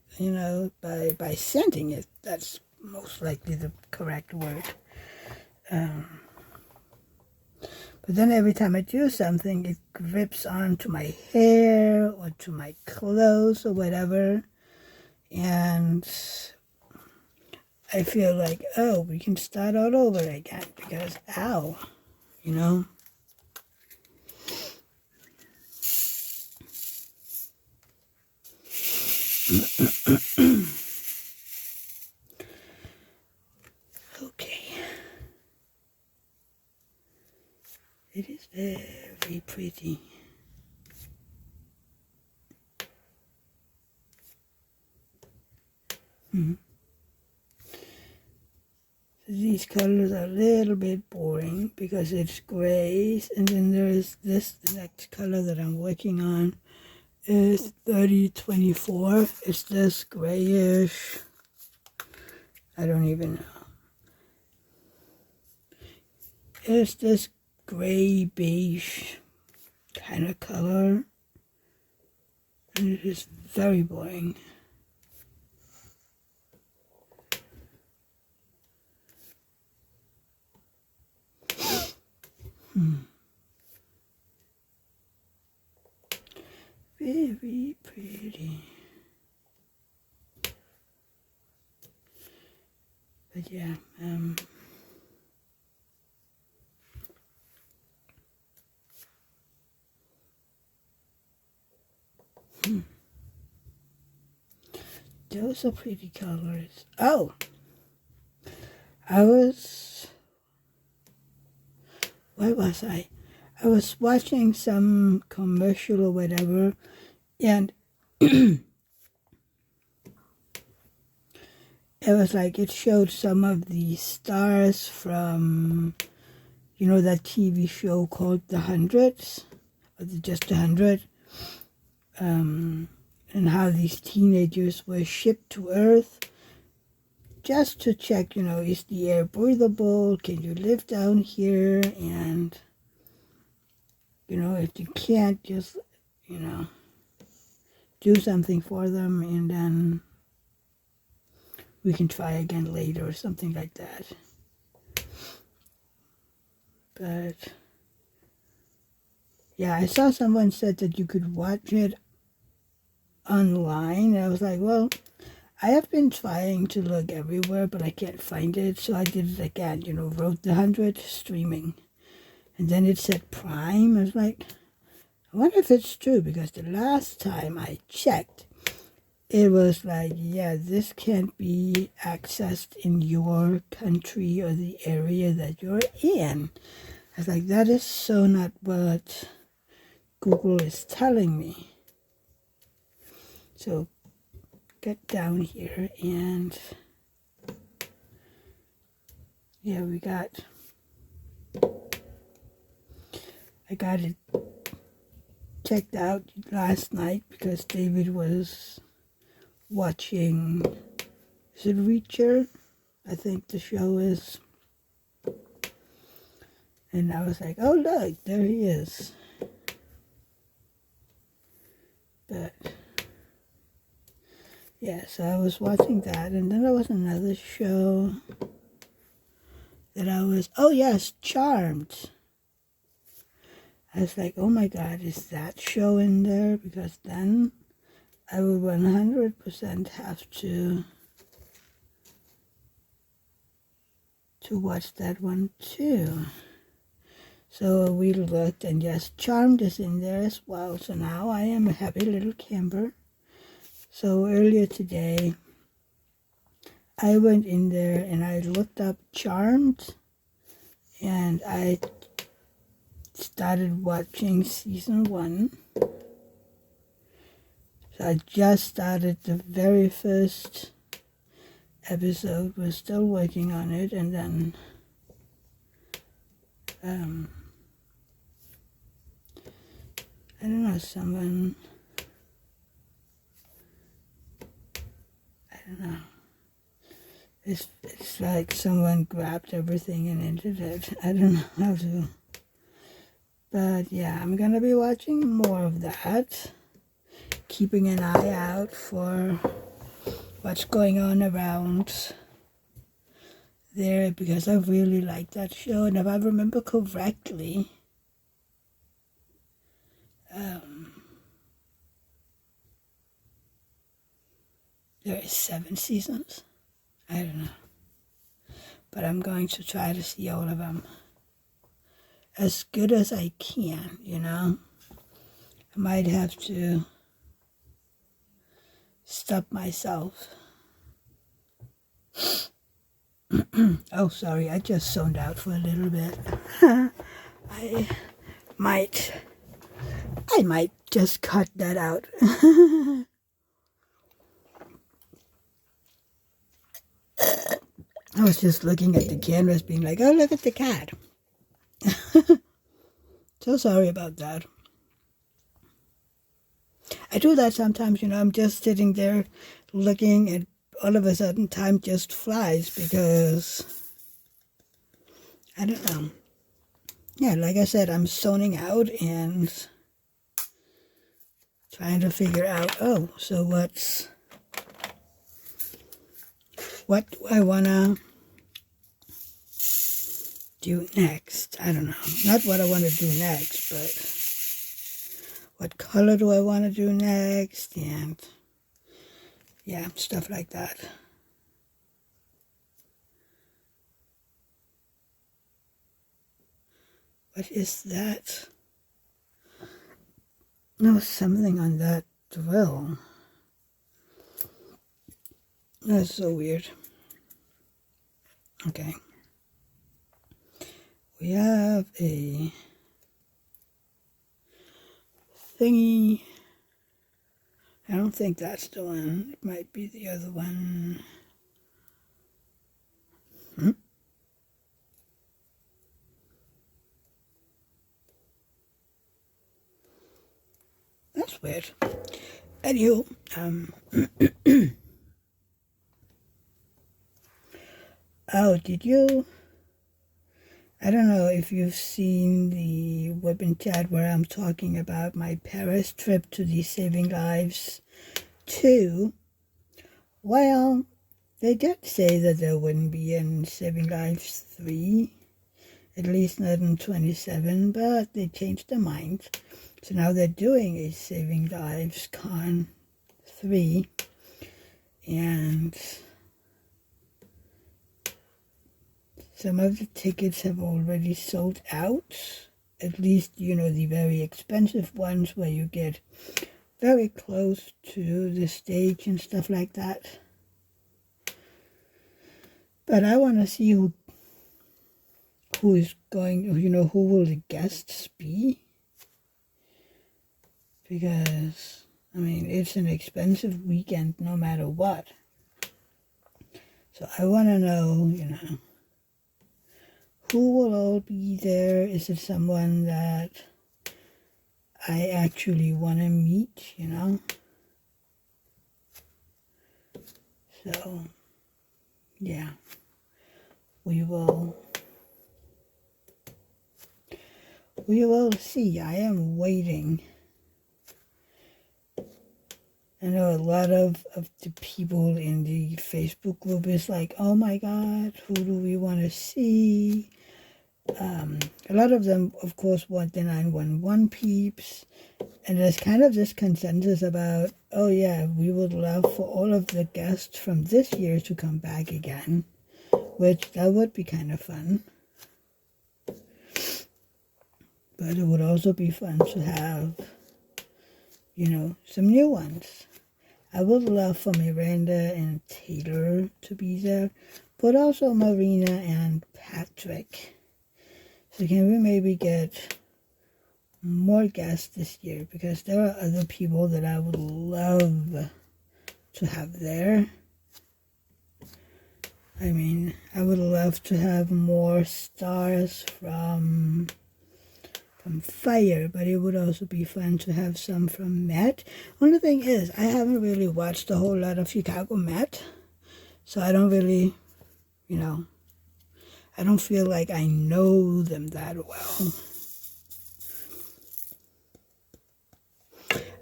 by sanding it. That's most likely the correct word. But then every time I do something, it grips onto my hair or to my clothes or whatever. And I feel like, oh, we can start all over again because, ow, Okay. It is very pretty. These colors are a little bit boring because it's grays, and then there's this next color that I'm working on is 3024. It's this grayish, I don't even know. It's this gray beige kind of color, and it is very boring. Very pretty. But yeah, those are pretty colors. Oh, where was I? I was watching some commercial or whatever, and it was like it showed some of the stars from, that TV show called The Hundreds, or just The 100, and how these teenagers were shipped to Earth just to check, is the air breathable? Can you live down here? And, if you can't, just, do something for them, and then we can try again later or something like that. But, yeah, I saw someone said that you could watch it online, and I was like, well, I have been trying to look everywhere, but I can't find it, so I did it again, wrote The 100 streaming. And then it said Prime. I was like, I wonder if it's true, because the last time I checked, it was like, yeah, this can't be accessed in your country or the area that you're in. I was like, that is so not what Google is telling me. So get down here, and yeah, I got it checked out last night because David was watching, is it Reacher? I think the show is. And I was like, oh look, there he is. But yeah, so I was watching that, and then there was another show that I was, oh yes, Charmed. I was like, oh my God, is that show in there? Because then I would 100% have to watch that one too. So we looked, and yes, Charmed is in there as well. So now I am a happy little camper. So earlier today, I went in there and I looked up Charmed, and I started watching season 1. So I just started the very first episode. We're still working on it, and then I don't know, I don't know. It's like someone grabbed everything and ended it. I don't know how to. But yeah, I'm gonna be watching more of that. Keeping an eye out for what's going on around there, because I really like that show. And if I remember correctly, there is 7 seasons. I don't know. But I'm going to try to see all of them as good as I can, you know. I might have to stop myself. Oh, sorry, I just zoned out for a little bit. I might just cut that out. I was just looking at the canvas being like, oh, look at the cat. So sorry about that. I do that sometimes, you know. I'm just sitting there looking, and all of a sudden time just flies because, I don't know. Yeah, like I said, I'm zoning out and trying to figure out, oh, so what do I want to do next? I don't know. Not what I want to do next, but what color do I want to do next? And yeah, stuff like that. What is that? No, something on that drill. That's so weird. Okay. We have a thingy. I don't think that's the one. It might be the other one. That's weird. Anywho, oh, did you? I don't know if you've seen the weapon chat where I'm talking about my Paris trip to the Saving Lives 2. Well, they did say that there wouldn't be in Saving Lives 3, at least not in 27, but they changed their mind. So now they're doing a Saving Lives Con 3, and some of the tickets have already sold out. At least, the very expensive ones where you get very close to the stage and stuff like that. But I want to see who is going, who will the guests be? Because, it's an expensive weekend no matter what. So I want to know, who will all be there? Is it someone that I actually want to meet, So, yeah, we will see. I am waiting. I know a lot of the people in the Facebook group is like, oh my God, who do we want to see? A lot of them, of course, want the 911 peeps. And there's kind of this consensus about, oh yeah, we would love for all of the guests from this year to come back again, which that would be kind of fun. But it would also be fun to have, some new ones. I would love for Miranda and Taylor to be there, but also Marina and Patrick. So can we maybe get more guests this year? Because there are other people that I would love to have there. I would love to have more stars from Fire, but it would also be fun to have some from Met. Only thing is, I haven't really watched a whole lot of Chicago Met, so I don't really, I don't feel like I know them that well.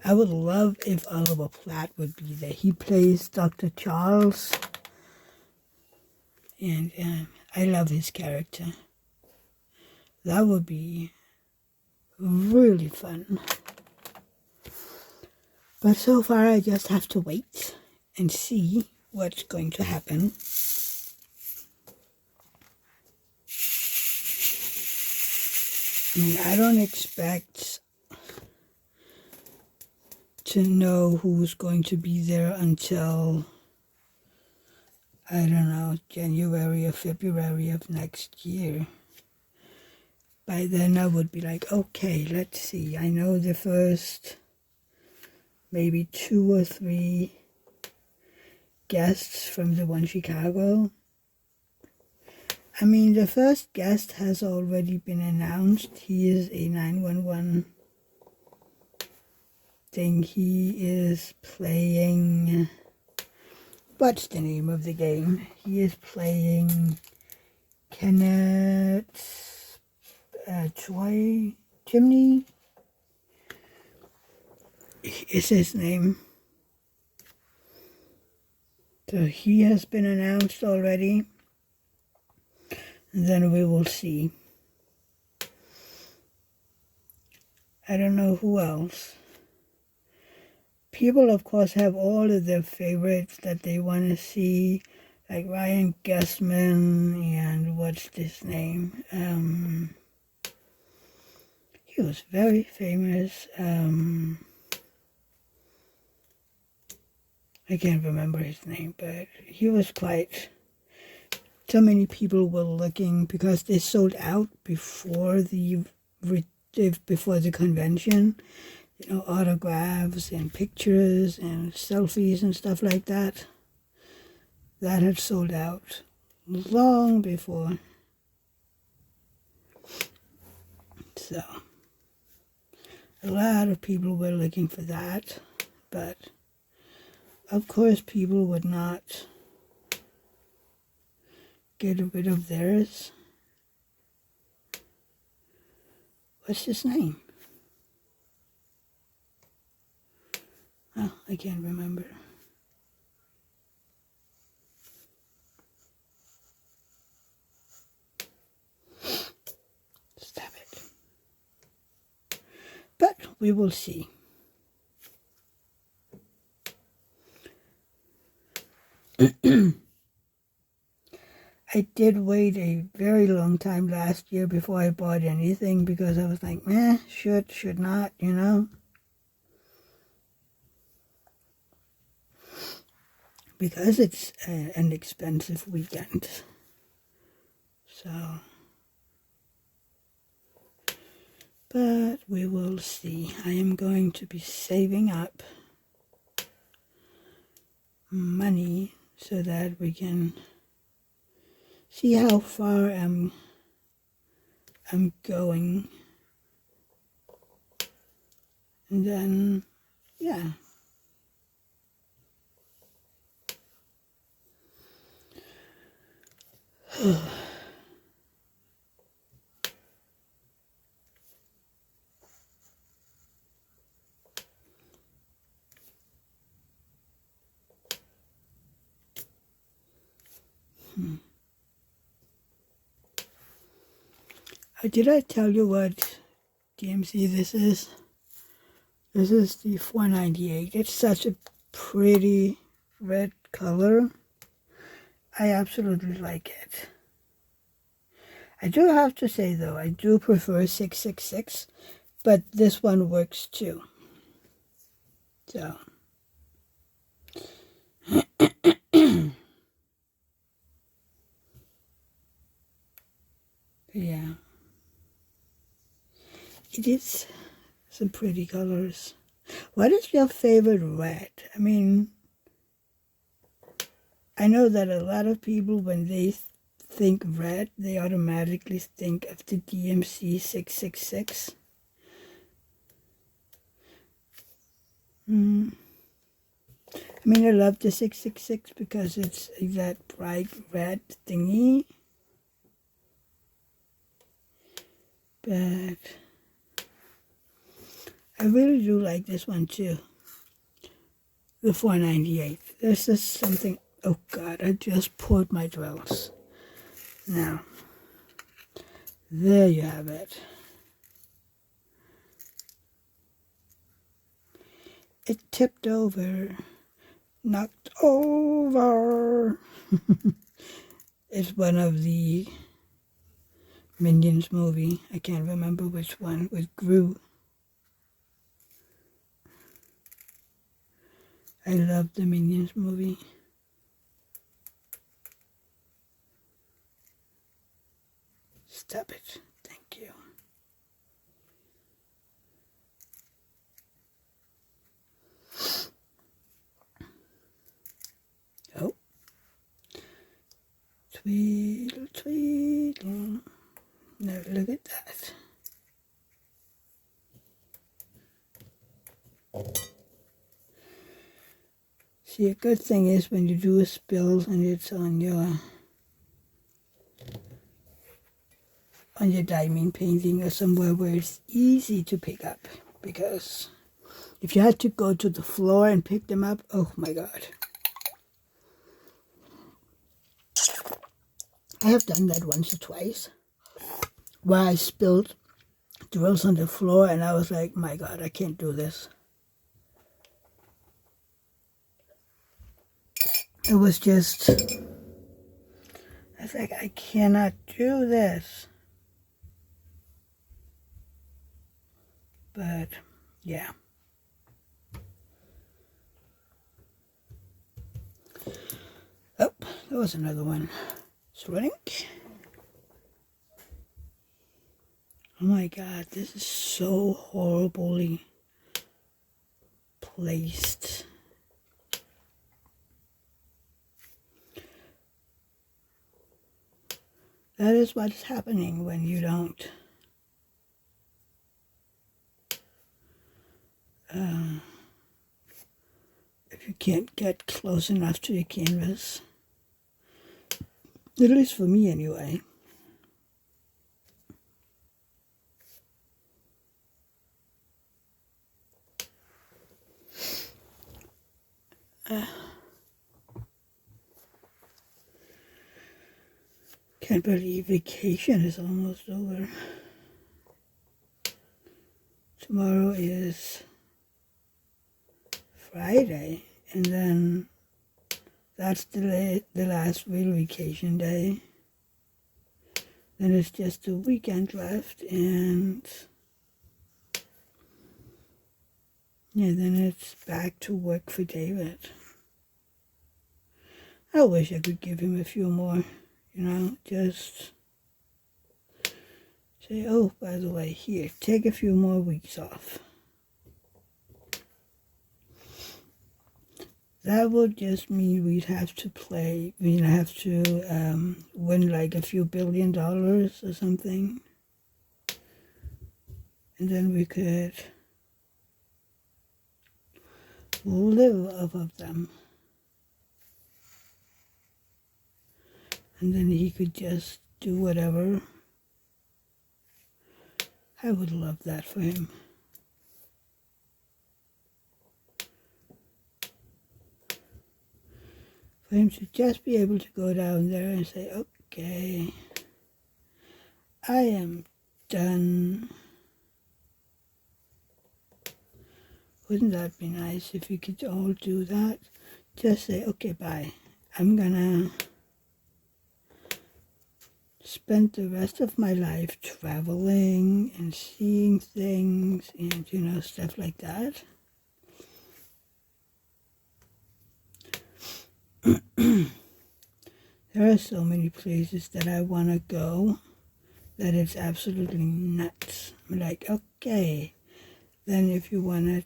I would love if Oliver Platt would be there. He plays Dr. Charles, and I love his character. That would be really fun. But so far I just have to wait and see what's going to happen. I don't expect to know who's going to be there until, I don't know, January or February of next year. By then I would be like, okay, let's see. I know the first maybe 2 or 3 guests from the one Chicago. The first guest has already been announced. He is a 911 thing. He is playing, what's the name of the game? He is playing Kenneth Chimney is his name. So he has been announced already. And then we will see. I don't know who else. People, of course, have all of their favorites that they want to see, like Ryan Gessman and what's his name? He was very famous. I can't remember his name, but he was quite... So many people were looking because they sold out before the convention. Autographs and pictures and selfies and stuff like that. That had sold out long before. So a lot of people were looking for that, but of course people would not get rid of theirs. What's his name? Oh, I can't remember. Stop it. But we will see. I did wait a very long time last year before I bought anything because I was like, should not, you know. Because it's an expensive weekend. So, but we will see. I am going to be saving up money so that we can see how far I'm going, and then yeah. Did I tell you what DMC this is? This is the 498. It's such a pretty red color. I absolutely like it. I do have to say though, I do prefer 666, but this one works too. So, yeah. It is some pretty colors. What is your favorite red? I mean, I know that a lot of people, when they think red, they automatically think of the DMC 666. I mean, I love the 666 because it's that bright red thingy. But I really do like this one too. The 498. There's just something. Oh God, I just poured my drills. Now, there you have it. It tipped over, knocked over. It's one of the Minions movie. I can't remember which one, with Gru. I love the Minions movie. Stop it. Thank you. Oh. Tweedle, tweedle. Now look at that. See, a good thing is when you do a spill and it's on your diamond painting or somewhere where it's easy to pick up, because if you had to go to the floor and pick them up, oh my God. I have done that once or twice where I spilled drills on the floor and I was like, my God, I can't do this. It was just, I was like, I cannot do this. But, yeah. Oh, there was another one. Shrink. Oh my God, this is so horribly placed. That is what's happening when you don't if you can't get close enough to your canvas. At least for me anyway. Can't believe vacation is almost over. Tomorrow is Friday, and then that's the last real vacation day. Then it's just a weekend left, and yeah, then it's back to work for David. I wish I could give him a few more, just say, oh, by the way, here, take a few more weeks off. That would just mean we'd have to win like a few $1 billion or something. And then we could live off of them. And then he could just do whatever. I would love that for him. For him to just be able to go down there and say, okay, I am done. Wouldn't that be nice if we could all do that? Just say, okay, bye. I'm gonna spend the rest of my life traveling and seeing things and, stuff like that. There are so many places that I want to go that it's absolutely nuts. I'm like, okay, then if you want to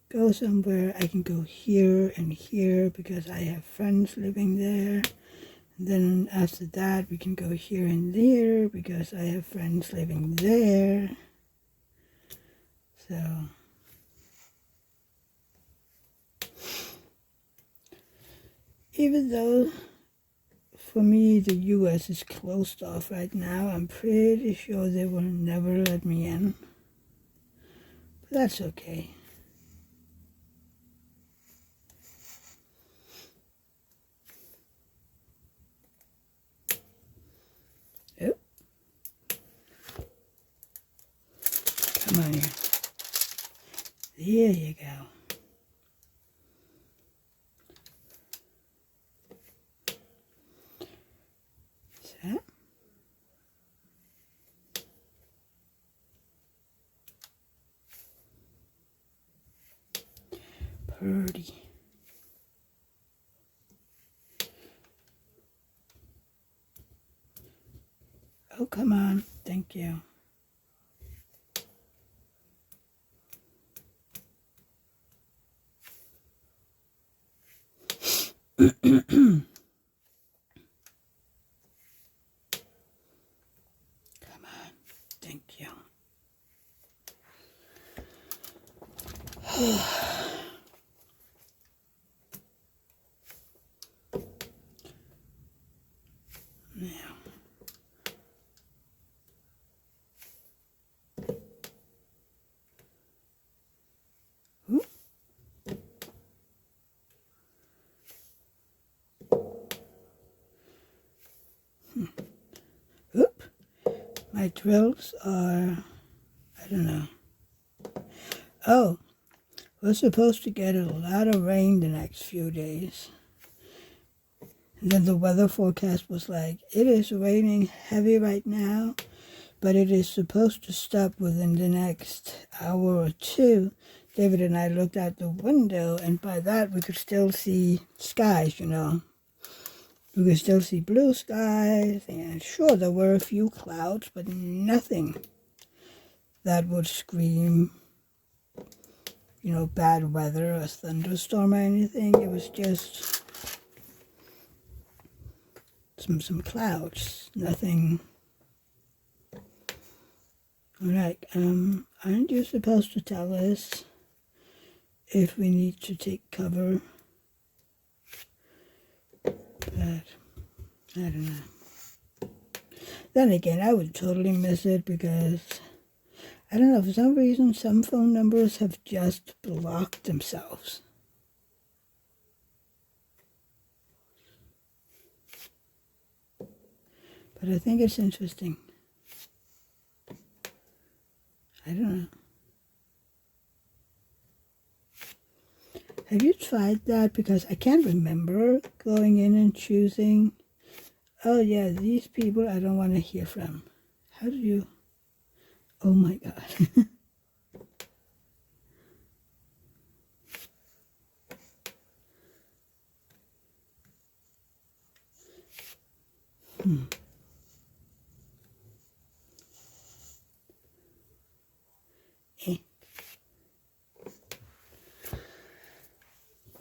go somewhere, I can go here and here because I have friends living there. And then after that, we can go here and there because I have friends living there. So, even though for me the US is closed off right now, I'm pretty sure they will never let me in. But that's okay. Oh. Come on here. There you go. So. Purdy. Oh, come on. Thank you. Come on. Thank you. Now. Oop. Oop. My drills are, I don't know. Oh, we're supposed to get a lot of rain the next few days. And then the weather forecast was like, it is raining heavy right now, but it is supposed to stop within the next hour or two. David and I looked out the window, and by that we could still see skies, We could still see blue skies, and sure, there were a few clouds, but nothing that would scream, bad weather, a thunderstorm or anything. It was just some clouds, nothing. I'm like, aren't you supposed to tell us if we need to take cover? But I don't know. Then again, I would totally miss it because, I don't know, for some reason, some phone numbers have just blocked themselves. But I think it's interesting. I don't know. Have you tried that? Because I can't remember going in and choosing Oh yeah, these people I don't want to hear from. How do you? Oh my God. Eh.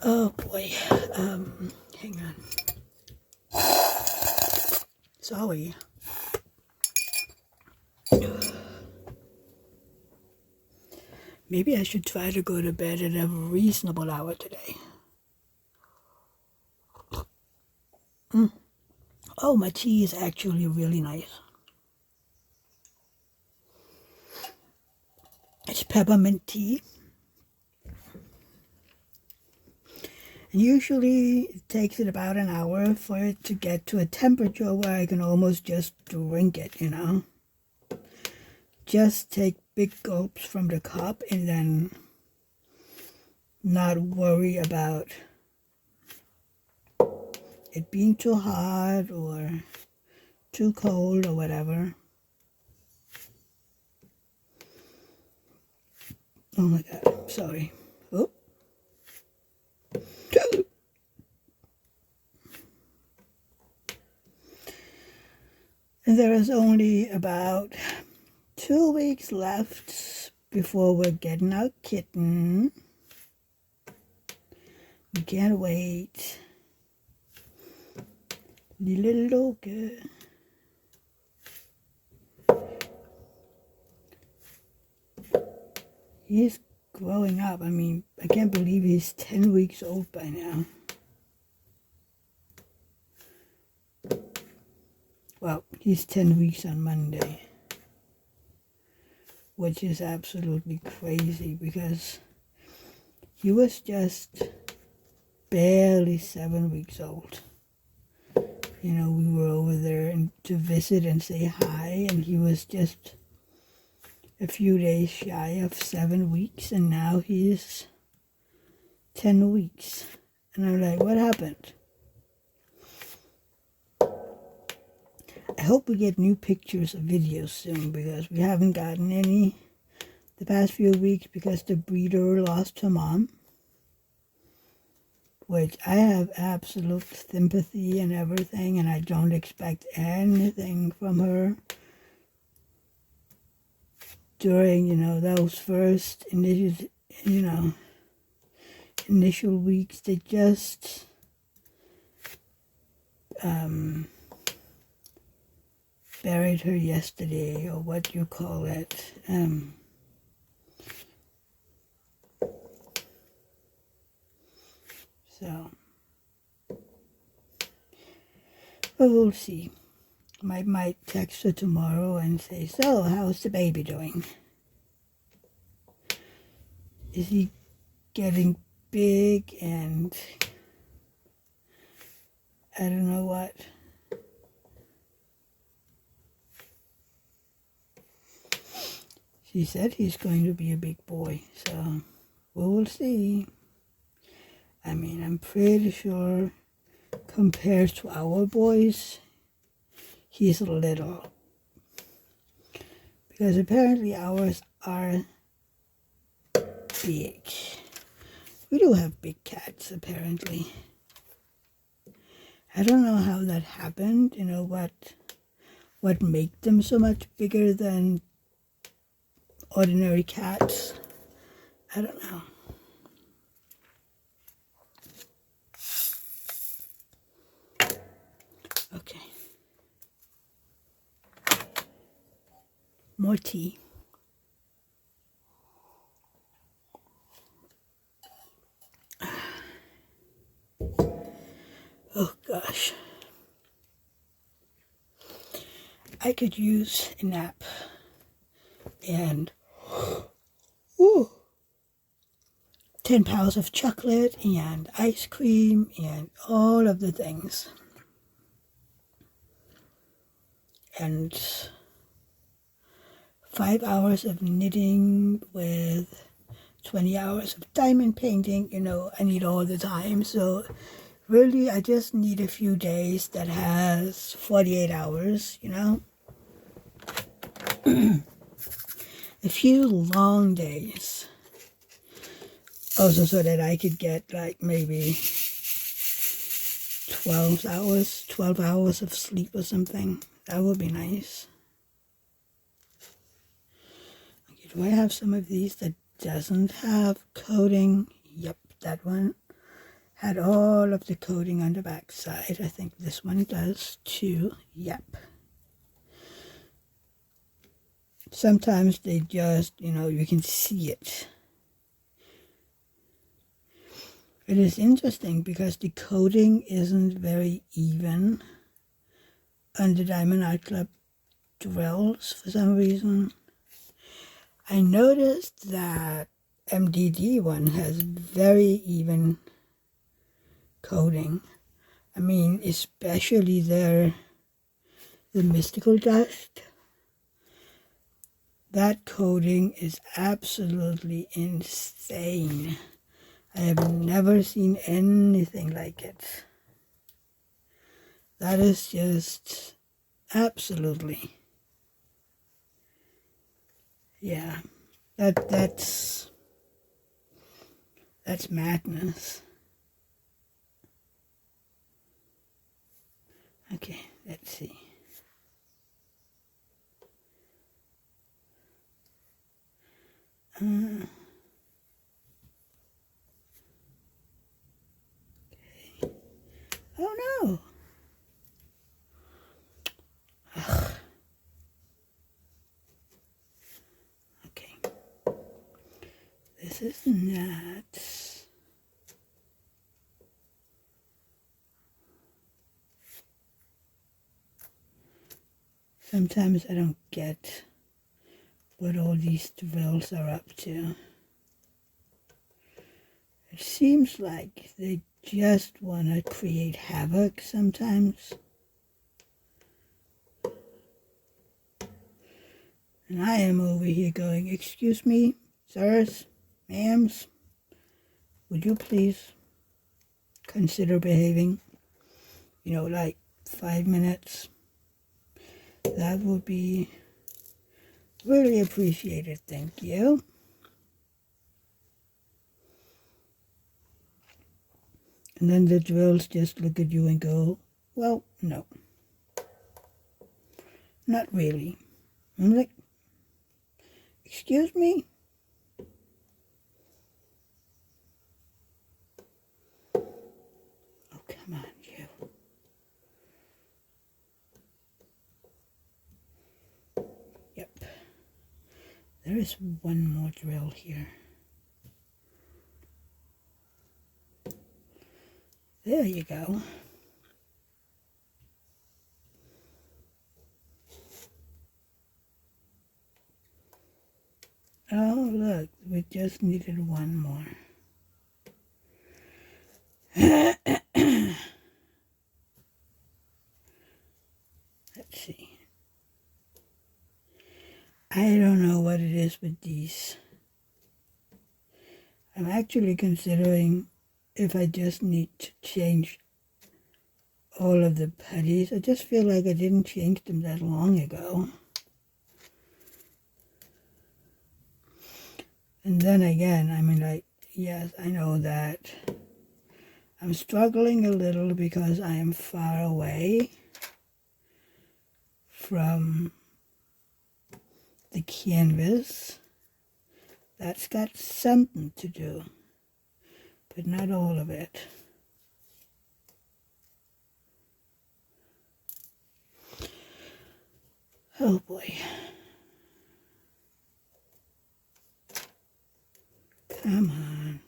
Oh boy. Hang on. Sorry. Maybe I should try to go to bed at a reasonable hour today. Oh, my tea is actually really nice. It's peppermint tea. And usually it takes it about an hour for it to get to a temperature where I can almost just drink it, you know. Just take big gulps from the cup and then not worry about it being too hot or too cold or whatever. Oh my God, sorry. Oh. And there is only about 2 weeks left before we're getting our kitten. We can't wait. The little Loke. He's growing up. I mean, I can't believe he's 10 weeks old by now. Well, he's 10 weeks on Monday, which is absolutely crazy because he was just barely 7 weeks old. You know, we were over there to visit and say hi, and he was just a few days shy of 7 weeks, and now he's 10 weeks. And I'm like, what happened? I hope we get new pictures or videos soon because we haven't gotten any the past few weeks because the breeder lost her mom, which I have absolute sympathy and everything, and I don't expect anything from her during, you know, those first initial weeks. They just buried her yesterday, or what you call it. So, but we'll see. I might text her tomorrow and say, so, how's the baby doing? Is he getting big and I don't know what? She said he's going to be a big boy, so we will see. I mean, I'm pretty sure compared to our boys, he's little. Because apparently ours are big. We do have big cats, apparently. I don't know how that happened, you know, what made them so much bigger than ordinary cats. I don't know. Okay. More tea. Oh gosh. I could use a nap and 10 pounds of chocolate and ice cream and all of the things. And 5 hours of knitting with 20 hours of diamond painting. You know, I need all the time. So really, I just need a few days that has 48 hours, you know? A few long days. Also so that I could get like maybe 12 hours of sleep or something. That would be nice. Okay, do I have some of these that doesn't have coating? Yep, that one had all of the coating on the back side. I think this one does too. Yep. Sometimes they just, you can see it. It is interesting because the coating isn't very even on the Diamond Art Club drills for some reason. I noticed that MDD one has very even coating. I mean, especially the mystical dust. That coating is absolutely insane. I have never seen anything like it. That is just absolutely, yeah, that's madness. Okay, let's see. Okay. Oh no. Ugh. Okay. This is not. Sometimes I don't get what all these drills are up to. It seems like they just want to create havoc sometimes. And I am over here going, excuse me, sirs, ma'ams, would you please consider behaving? Like 5 minutes. That would be really appreciated, thank you. And then the drills just look at you and go, well, no. Not really. I'm like, excuse me? Oh, come on, you. Yep. There is one more drill here. There you go. Oh, look, we just needed one more. Let's see. I don't know what it is with these. I'm actually considering if I just need to change all of the putties. I just feel like I didn't change them that long ago. And then again, I mean, like, yes, I know that I'm struggling a little because I am far away from the canvas. That's got something to do, but not all of it. Oh boy. Come on.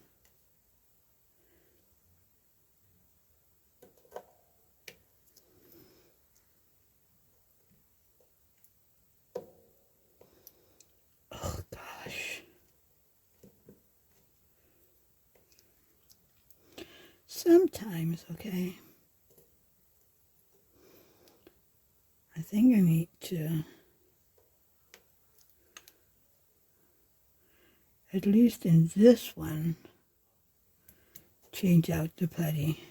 Oh gosh. Sometimes, okay. I think I need to, at least in this one, change out the putty.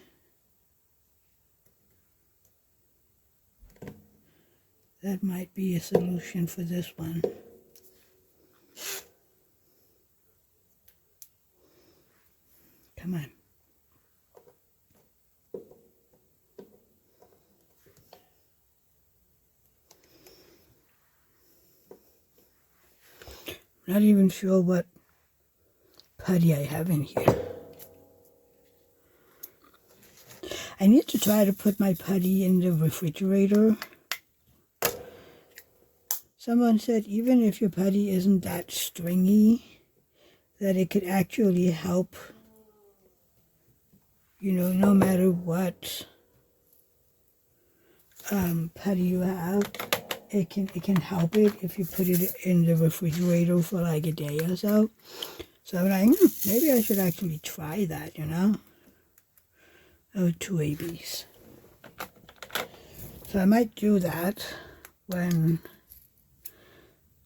That might be a solution for this one. Come on. Not even sure what putty I have in here. I need to try to put my putty in the refrigerator. Someone said even if your putty isn't that stringy, that it could actually help, you know, no matter what putty you have, it can help it if you put it in the refrigerator for like a day or so. So I'm like, maybe I should actually try that, you know. Oh, 2 ABs. So I might do that when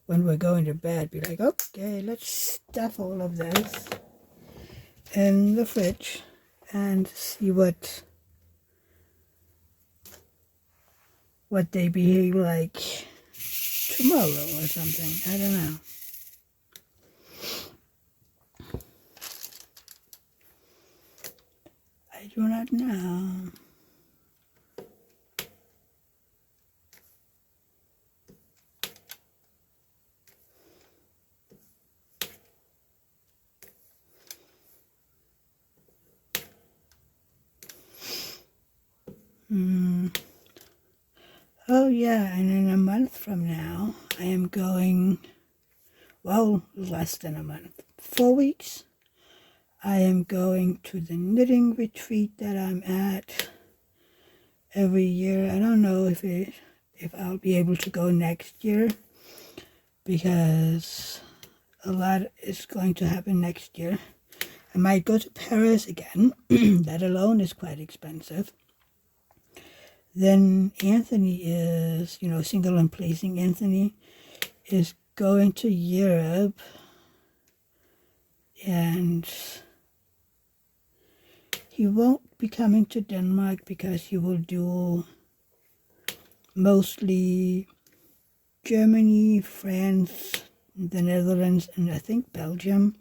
we're going to bed. Be like, okay, let's stuff all of this in the fridge and see what they behave like tomorrow or something. I don't know. I do not know. Oh yeah, and in a month from now, I am going, well, less than a month, 4 weeks. I am going to the knitting retreat that I'm at every year. I don't know if I'll be able to go next year, because a lot is going to happen next year. I might go to Paris again. That alone is quite expensive. Then Anthony is, you know, Single and Placing Anthony is going to Europe, and he won't be coming to Denmark because he will do mostly Germany, France, the Netherlands, and I think Belgium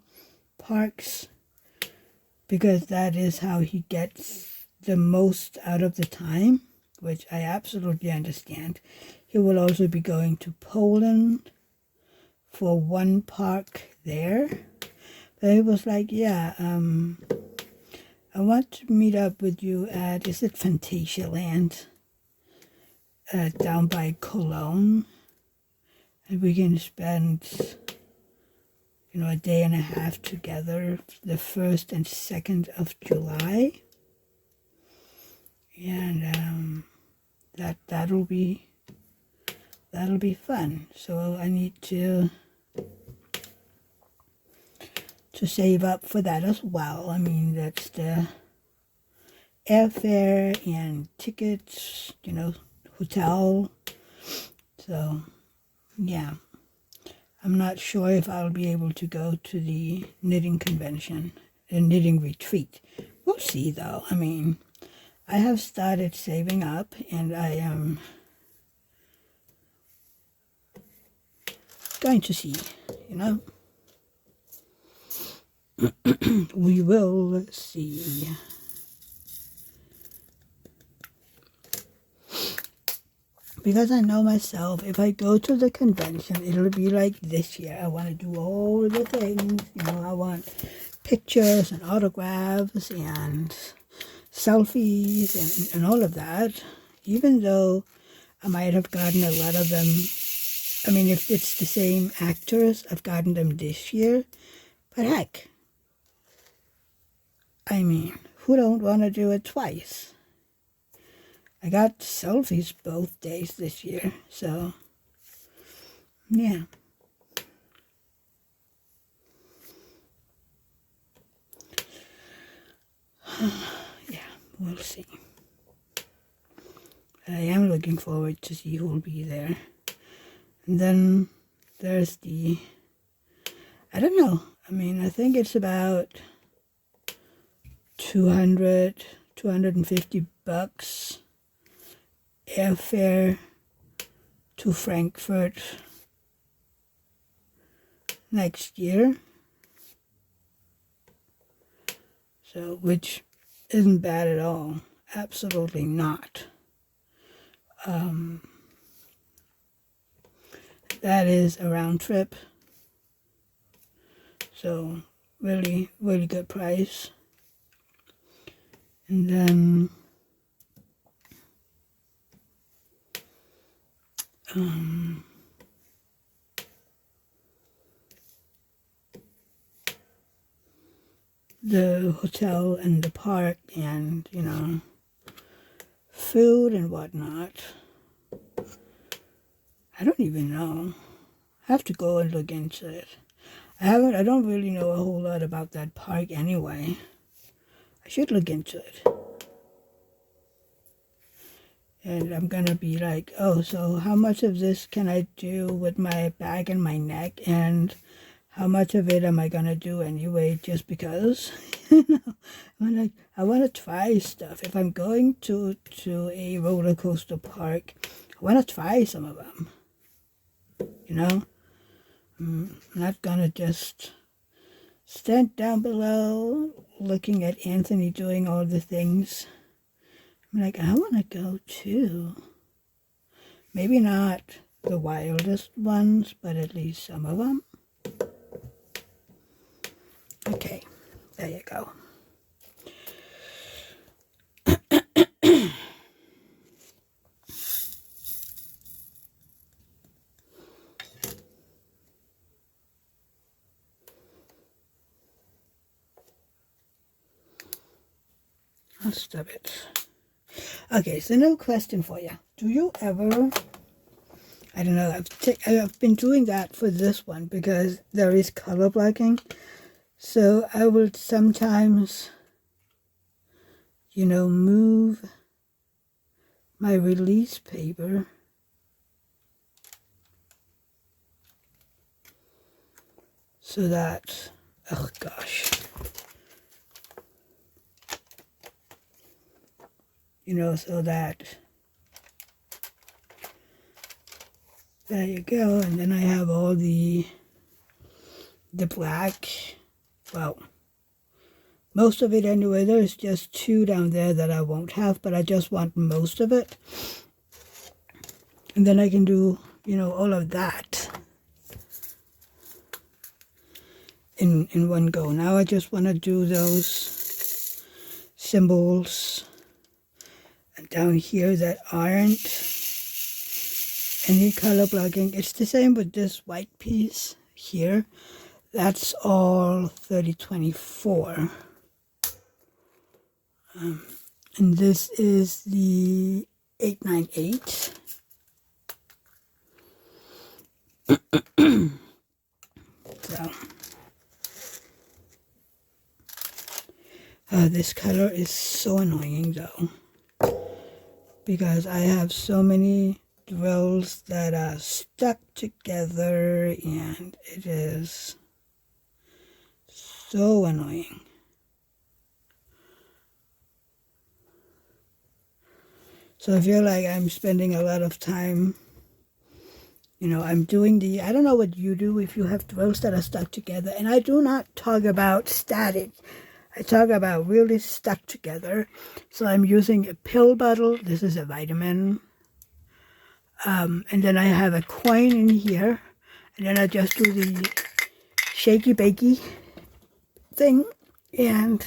parks, because that is how he gets the most out of the time, which I absolutely understand. He will also be going to Poland for one park there. But he was like, yeah, I want to meet up with you at, is it Phantasialand? Down by Cologne. And we can spend, you know, a day and a half together, the 1st and 2nd of July. And that'll be fun. So I need to save up for that as well. I mean, that's the airfare and tickets, you know, hotel. So yeah, I'm not sure if I'll be able to go to the knitting convention, the knitting retreat. We'll see though. I mean, I have started saving up, and I am going to see, you know. We will see. Because I know myself, if I go to the convention, it'll be like this year. I want to do all the things, you know. I want pictures and autographs and selfies and all of that. Even though I might have gotten a lot of them. I mean, if it's the same actors, I've gotten them this year. But heck, I mean, who don't want to do it twice? I got selfies both days this year, so yeah. Yeah, we'll see. I am looking forward to see who will be there. And then there's the, I don't know, I mean, I think it's about 250 bucks airfare to Frankfurt next year. So, which isn't bad at all. Absolutely not. That is a round trip. So, really, really good price. And then the hotel and the park and, you know, food and whatnot. I don't even know. I have to go and look into it. I don't really know a whole lot about that park anyway. I should look into it. And I'm gonna be like, oh, so how much of this can I do with my back and my neck? And how much of it am I gonna do anyway just because? You know, I'm like, I wanna try stuff. If I'm going to a roller coaster park, I wanna try some of them. You know? I'm not gonna just stand down below looking at Anthony doing all the things. I'm like, I want to go too. Maybe not the wildest ones, but at least some of them. Okay, there you go. I'll stop it. Okay, so no question for you. Do you ever, I don't know, I've been doing that for this one because there is color blocking. So I will sometimes, you know, move my release paper so that, oh gosh, you know, so that, there you go. And then I have all the black, well, most of it anyway. There's just 2 down there that I won't have, but I just want most of it. And then I can do, you know, all of that in one go. Now I just want to do those symbols down here that aren't any color blocking. It's the same with this white piece here. That's all 3024. And this is the 898. So, this color is so annoying though, because I have so many drills that are stuck together and it is so annoying. So I feel like I'm spending a lot of time, you know, I'm doing I don't know what you do if you have drills that are stuck together. And I do not talk about static. I talk about really stuck together. So I'm using a pill bottle. This is a vitamin. And then I have a coin in here. And then I just do the shaky bakey thing. And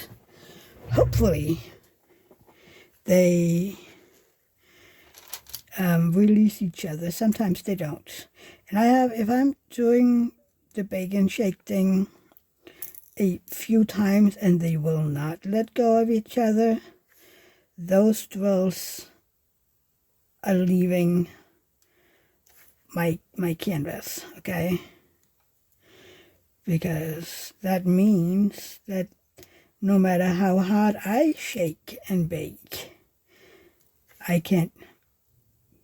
hopefully they release each other. Sometimes they don't. And I have, if I'm doing the bacon shake thing a few times and they will not let go of each other, those drills are leaving my canvas, okay? Because that means that no matter how hard I shake and bake, I can't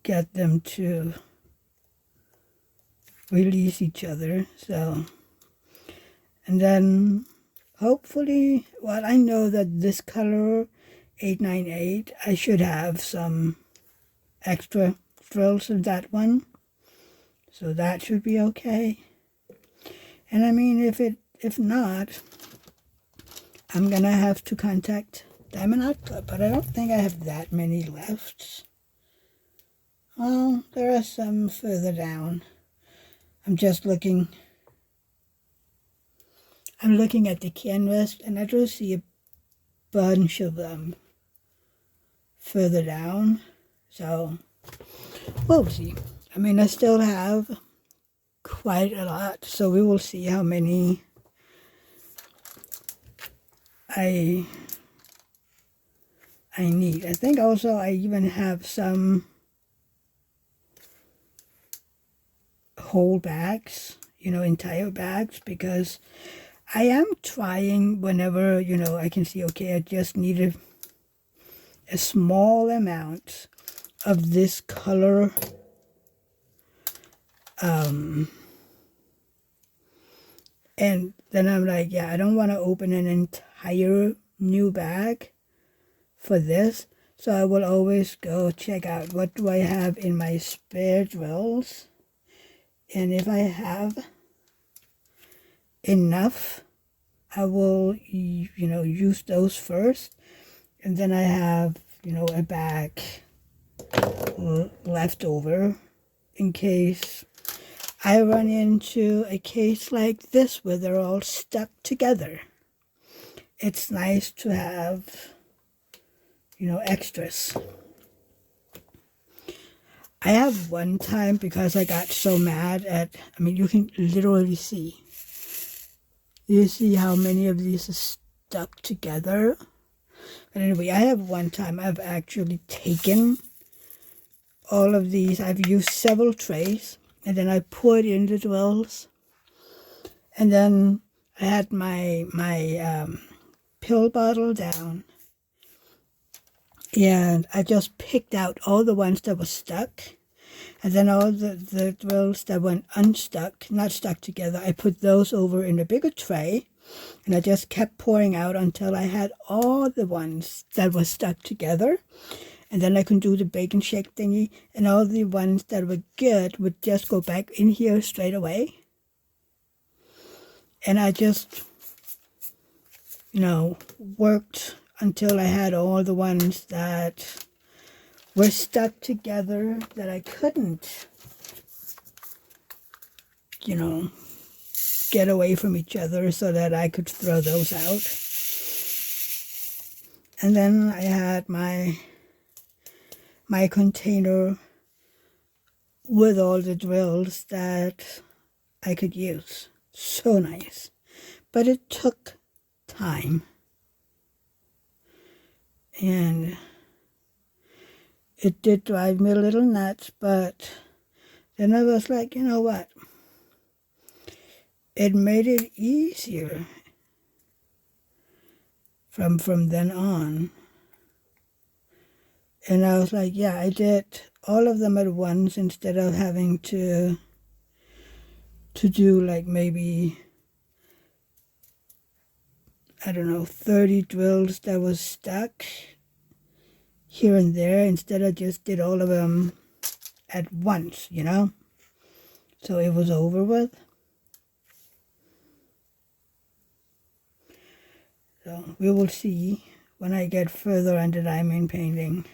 get them to release each other. So, and then hopefully, well, I know that this color 898, I should have some extra drills of that one. So that should be okay. And I mean, if not, I'm gonna have to contact Diamond Art Club, but I don't think I have that many left. Well, there are some further down. I'm looking at the canvas, and I do see a bunch of them further down. So we'll see. I mean, I still have quite a lot, so we will see how many I need. I think also I even have some whole bags, entire bags, because I am trying whenever, I can see, okay, I just need a small amount of this color and then I'm like, yeah, I don't want to open an entire new bag for this, so I will always go check out what do I have in my spare drills, and if I have enough, I will use those first, and then I have a bag left over in case I run into a case like this where they're all stuck together. It's nice to have extras. I have one time, because I got so mad at, I mean, you can literally see. You see how many of these are stuck together? But anyway, I have one time I've actually taken all of these. I've used several trays, and then I poured in the dwells. And then I had my pill bottle down. And I just picked out all the ones that were stuck. And then all the drills that went unstuck, not stuck together, I put those over in a bigger tray. And I just kept pouring out until I had all the ones that were stuck together. And then I can do the bacon shake thingy. And all the ones that were good would just go back in here straight away. And I just, worked until I had all the ones that were stuck together that I couldn't, get away from each other, so that I could throw those out. And then I had my container with all the drills that I could use. So nice. But it took time. And it did drive me a little nuts, but then I was like, you know what? It made it easier from then on. And I was like, yeah, I did all of them at once instead of having to do like maybe, I don't know, 30 drills that was stuck here and there. Instead, I just did all of them at once, so it was over with. So we will see when I get further on the diamond painting.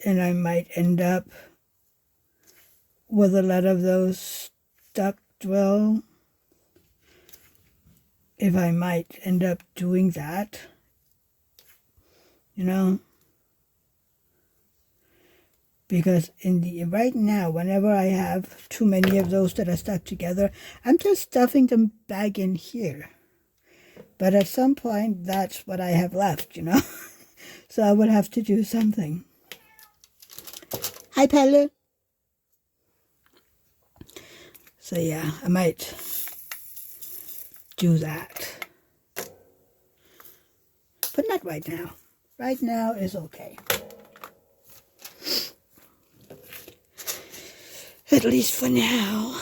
And I might end up with a lot of those stuck drill. If I might end up doing that, because right now, whenever I have too many of those that are stuck together, I'm just stuffing them back in here. But at some point, that's what I have left, So I would have to do something. Hi, Pelle. So yeah, I might do that. But not right now. Right now is okay. At least for now.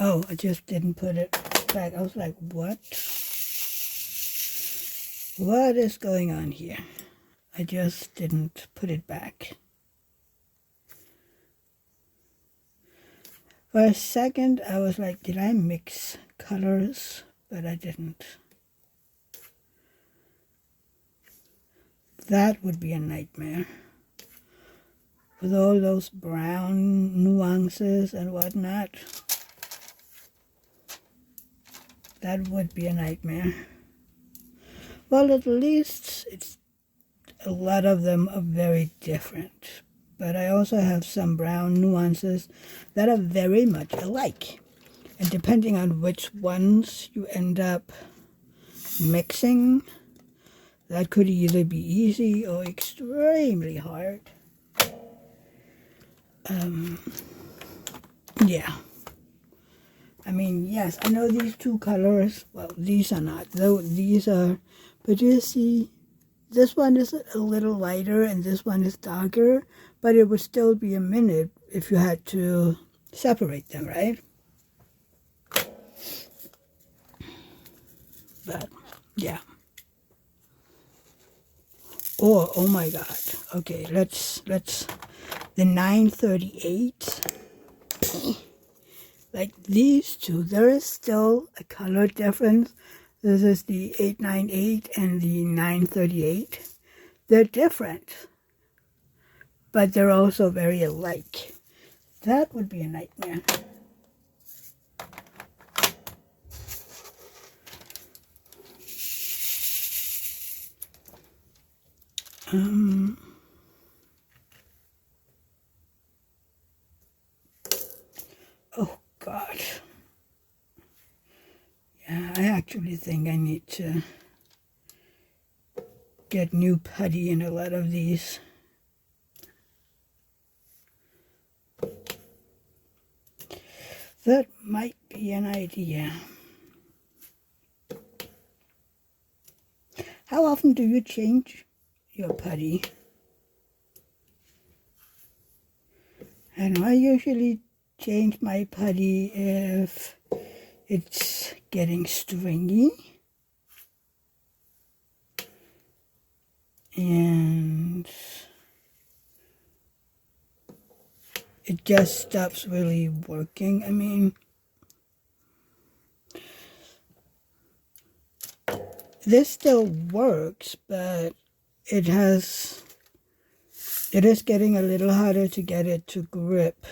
Oh, I just didn't put it back. I was like, what? What is going on here? I just didn't put it back. For a second, I was like, did I mix colors? But I didn't. That would be a nightmare. With all those brown nuances and whatnot. That would be a nightmare. Well, at least a lot of them are very different. But I also have some brown nuances that are very much alike. And depending on which ones you end up mixing, that could either be easy or extremely hard. Yeah. I mean, yes, I know these two colors. Well, these are not. Though these are. But you see, this one is a little lighter and this one is darker. But it would still be a minute if you had to separate them, right? But, yeah. Oh my God. Okay, let's the 938. Like these two, there is still a color difference. This is the 898 and the 938. They're different, but they're also very alike. That would be a nightmare. Oh God. Yeah, I actually think I need to get new putty in a lot of these. That might be an idea. How often do you change your putty? And I usually change my putty if it's getting stringy and it just stops really working. I mean, this still works, but it is getting a little harder to get it to grip.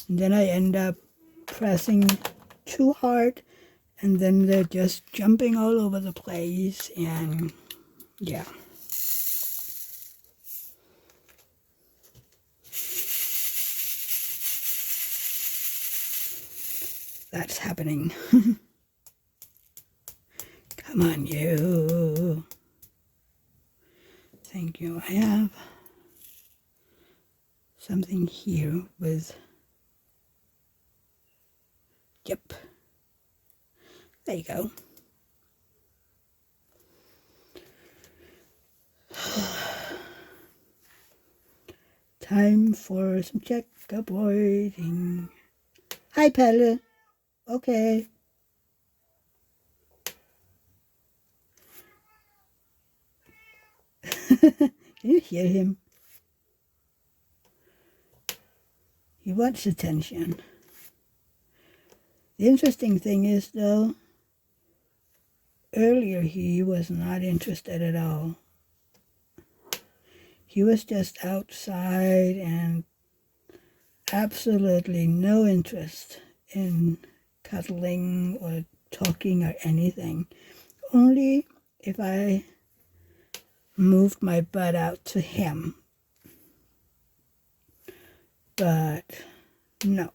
And then I end up pressing too hard, and then they're just jumping all over the place, and yeah. That's happening. Come on, you. Thank you. I have something here with, yep. There you go. Time for some checkerboarding. Hi, Pelle. Okay. Can you hear him? He wants attention. The interesting thing is, though, earlier he was not interested at all. He was just outside and absolutely no interest in cuddling or talking or anything. Only if I moved my butt out to him. But no.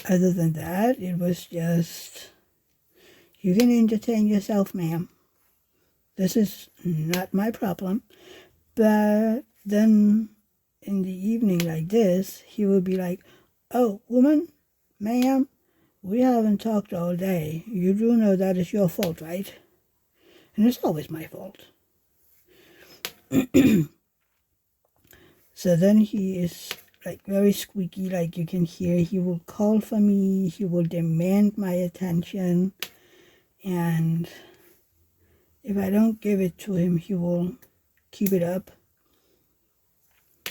Other than that, it was just, you can entertain yourself, ma'am. This is not my problem. But then in the evening like this, he would be like, oh, woman, ma'am, we haven't talked all day. You do know that is your fault, right? And it's always my fault. So then he is like very squeaky, like you can hear. He will call for me, he will demand my attention, and if I don't give it to him, he will keep it up.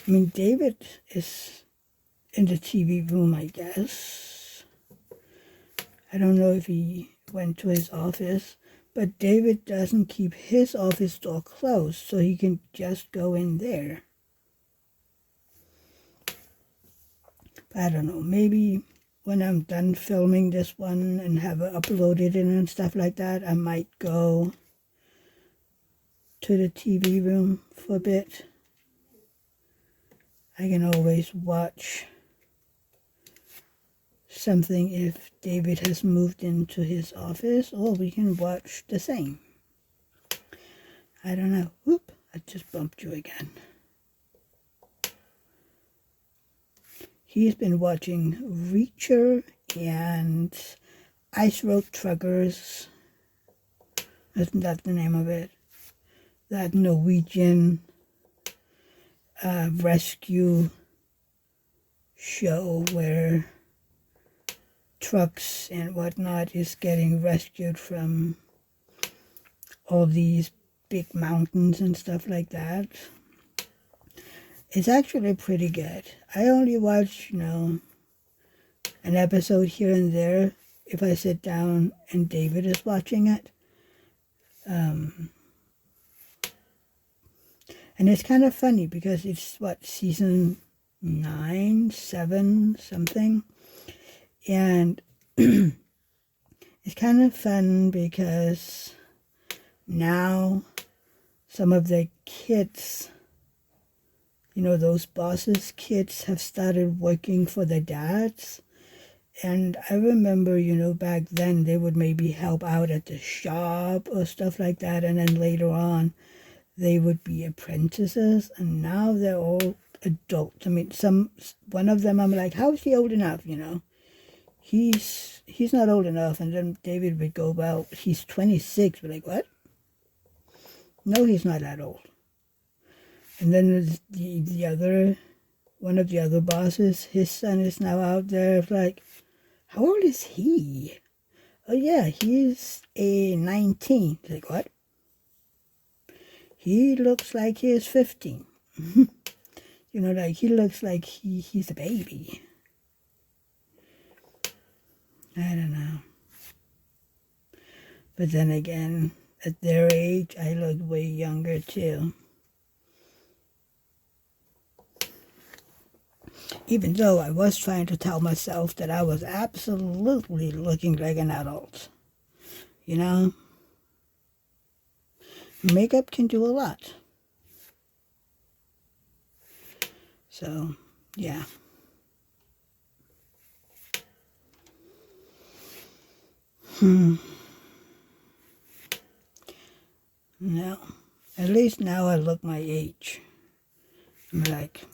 I mean, David is in the TV room, I guess. I don't know if he went to his office, but David doesn't keep his office door closed, so he can just go in there. But I don't know, maybe when I'm done filming this one and have it uploaded and stuff like that, I might go to the TV room for a bit. I can always watch something if David has moved into his office, or we can watch the same. I don't know. Whoop, I just bumped you again. He's been watching Reacher and Ice Road Truckers. Isn't that the name of it? That Norwegian rescue show where trucks and whatnot is getting rescued from all these big mountains and stuff like that. It's actually pretty good. I only watch, an episode here and there if I sit down and David is watching it. And it's kind of funny because it's, season 9, 7, something. And it's kind of fun because now some of the kids, those bosses' kids have started working for the dads. And I remember, back then they would maybe help out at the shop or stuff like that. And then later on, they would be apprentices. And now they're all adults. I mean, one of them, I'm like, how is he old enough, He's not old enough. And then David would go, well, he's 26. We're like, what? No, he's not that old. And then the other, one of the other bosses, his son is now out there. Like, how old is he? Oh yeah, he's 19. Like, what? He looks like he is 15. Like he looks like he's a baby. I don't know. But then again, at their age, I look way younger too. Even though I was trying to tell myself that I was absolutely looking like an adult. Makeup can do a lot. So, yeah. No, at least now I look my age. I'm like,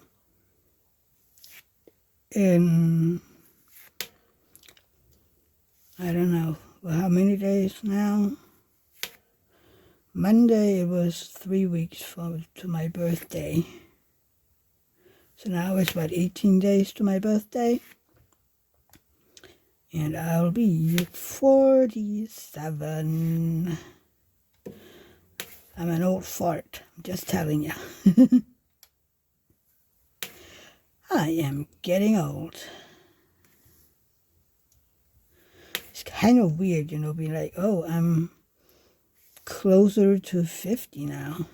in, I don't know, how many days now? Monday it was 3 weeks to my birthday. So now it's 18 days to my birthday. And I'll be 47. I'm an old fart, I'm just telling you. I am getting old. It's kind of weird, being like, oh, I'm closer to 50 now.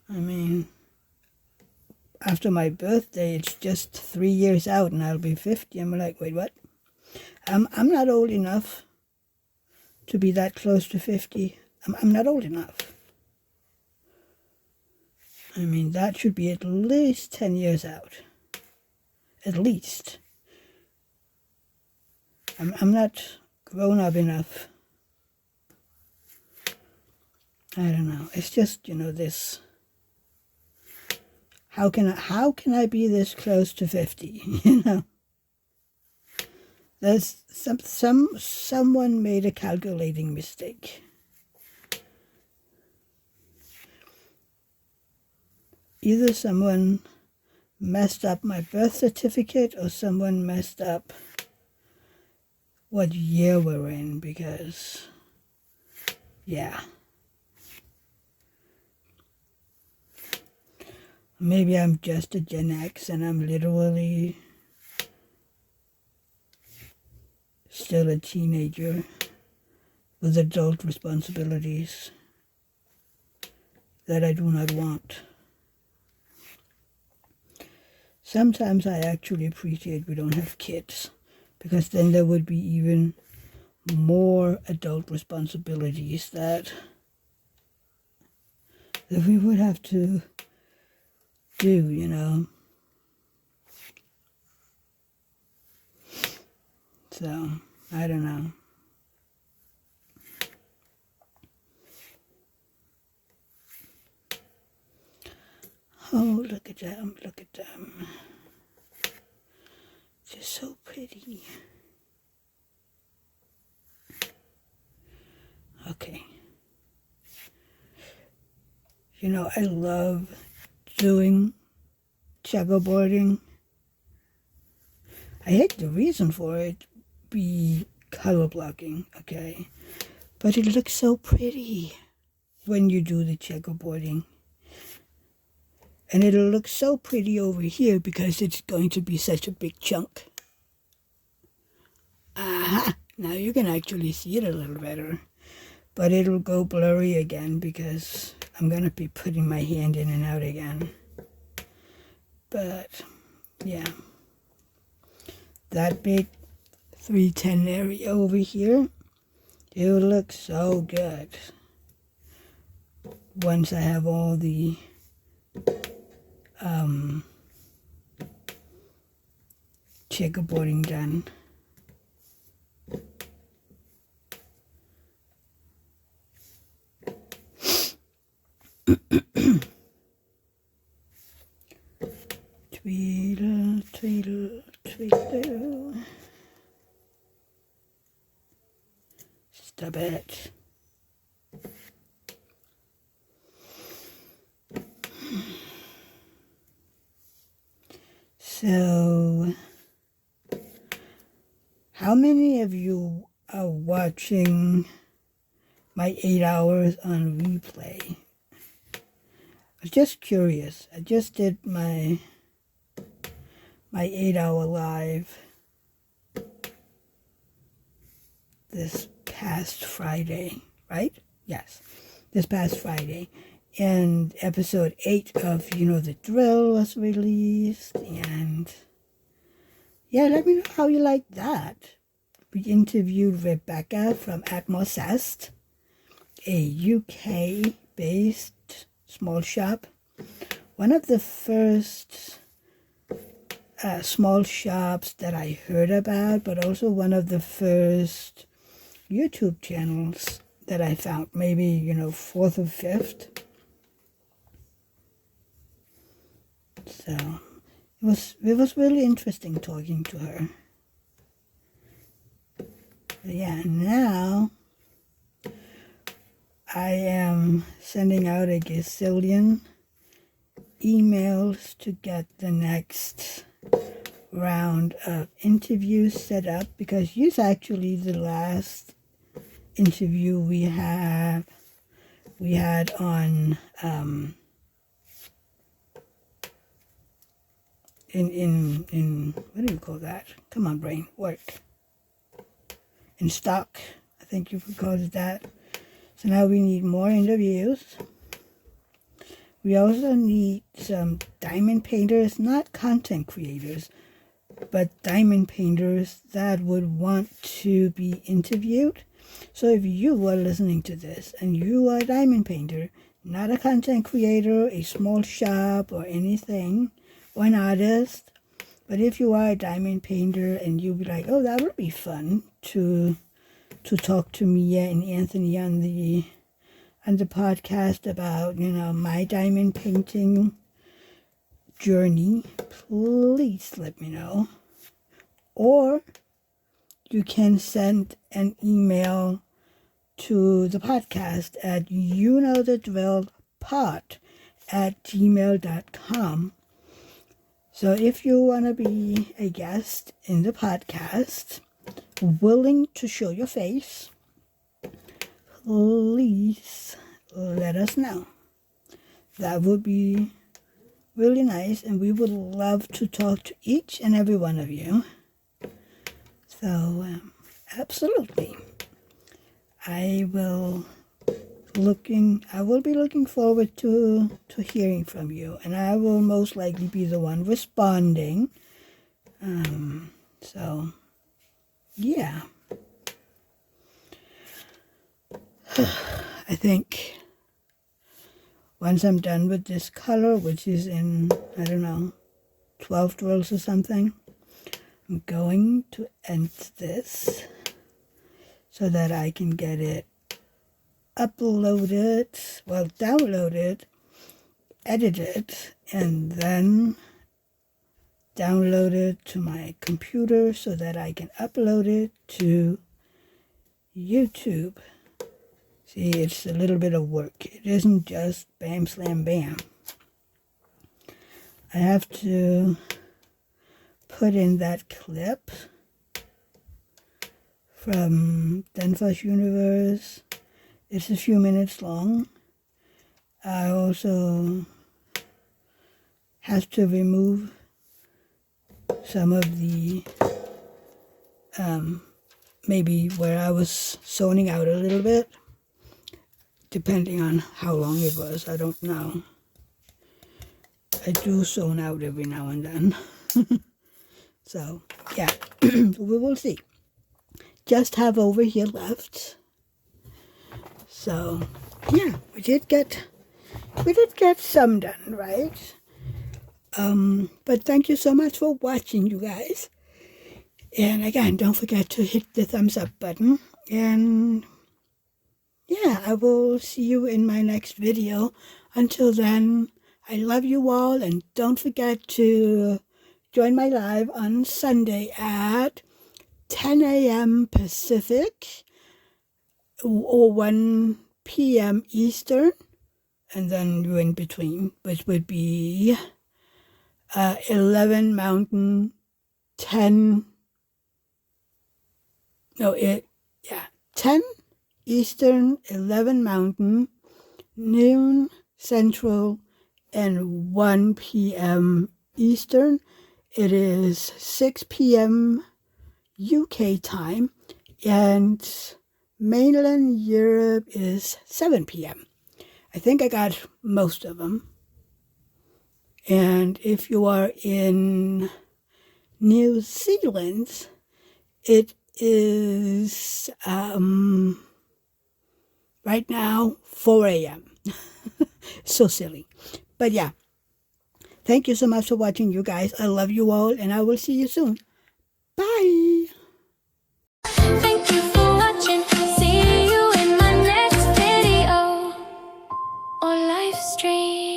I mean, after my birthday, it's just 3 years out and I'll be 50. I'm like, wait, what? I'm not old enough to be that close to 50. I'm not old enough. I mean, that should be at least 10 years out. At least. I'm not grown up enough. I don't know. It's just, this. How can I be this close to 50? There's someone made a calculating mistake. Either someone messed up my birth certificate or someone messed up what year we're in, because, yeah. Maybe I'm just a Gen X and I'm literally still a teenager with adult responsibilities that I do not want. Sometimes I actually appreciate we don't have kids, because then there would be even more adult responsibilities that we would have to do, you know. So, I don't know. Oh, look at them, look at them. Just so pretty. Okay. You know, I love doing checkerboarding. I hate the reason for it be color blocking, okay? But it looks so pretty when you do the checkerboarding. And it'll look so pretty over here because it's going to be such a big chunk. Aha! Now you can actually see it a little better. But it'll go blurry again because I'm going to be putting my hand in and out again. But, yeah. That big 310 area over here, it will look so good once I have all the checkerboarding done. Tweedle, tweedle, tweedle. Stop it. So, how many of you are watching my 8 hours on replay? I was just curious. I just did my 8-hour live this past Friday, right? Yes, this past Friday. And episode 8 of You Know the Drill was released. And yeah, let me know how you like that. We interviewed Rebecca from Atmosest, a UK-based small shop. One of the first small shops that I heard about, but also one of the first YouTube channels that I found, maybe, you know, 4th or 5th. So it was really interesting talking to her. But yeah, now I am sending out a gazillion emails to get the next round of interviews set up, because here's actually the last interview we had on in what do you call that? Come on, brain, work. In stock, I think you could call it that. So now we need more interviews. We also need some diamond painters, not content creators, but diamond painters that would want to be interviewed. So if you are listening to this and you are a diamond painter, not a content creator, a small shop or anything, or an artist, but if you are a diamond painter and you'll be like, oh, that would be fun to talk to Mia and Anthony on the podcast about, you know, my diamond painting journey, please let me know. Or you can send an email to the podcast at youknowthedrillpod@gmail.com So if you want to be a guest in the podcast, willing to show your face, please let us know. That would be really nice, and we would love to talk to each and every one of you. So, absolutely. I will be looking forward to hearing from you, and I will most likely be the one responding. So, yeah. I think once I'm done with this color, which is in, I don't know, 12 drills or something, I'm going to end this so that I can get it uploaded, well, downloaded, edited, and then download it to my computer so that I can upload it to YouTube. See, it's a little bit of work. It isn't just bam, slam, bam. I have to put in that clip from Danfoss Universe. It's a few minutes long. I also have to remove some of the, maybe where I was zoning out a little bit. Depending on how long it was, I don't know. I do zone out every now and then. So, yeah, we will see. Just have over here left. So, yeah, we did get some done, right? But thank you so much for watching, you guys. And again, don't forget to hit the thumbs up button. And yeah, I will see you in my next video. Until then, I love you all, and don't forget to join my live on Sunday at 10 a.m. Pacific or 1 p.m. Eastern, and then you're in between, which would be 11 Mountain, 10 Eastern, 11 Mountain, noon Central, and 1 p.m. Eastern. It is 6 p.m. UK time, and mainland Europe is 7 p.m. I think I got most of them. And if you are in New Zealand, it is right now 4 a.m. So silly. But yeah, thank you so much for watching, you guys. I love you all, and I will see you soon. Bye. Thank you for watching. See you in my next video or live stream.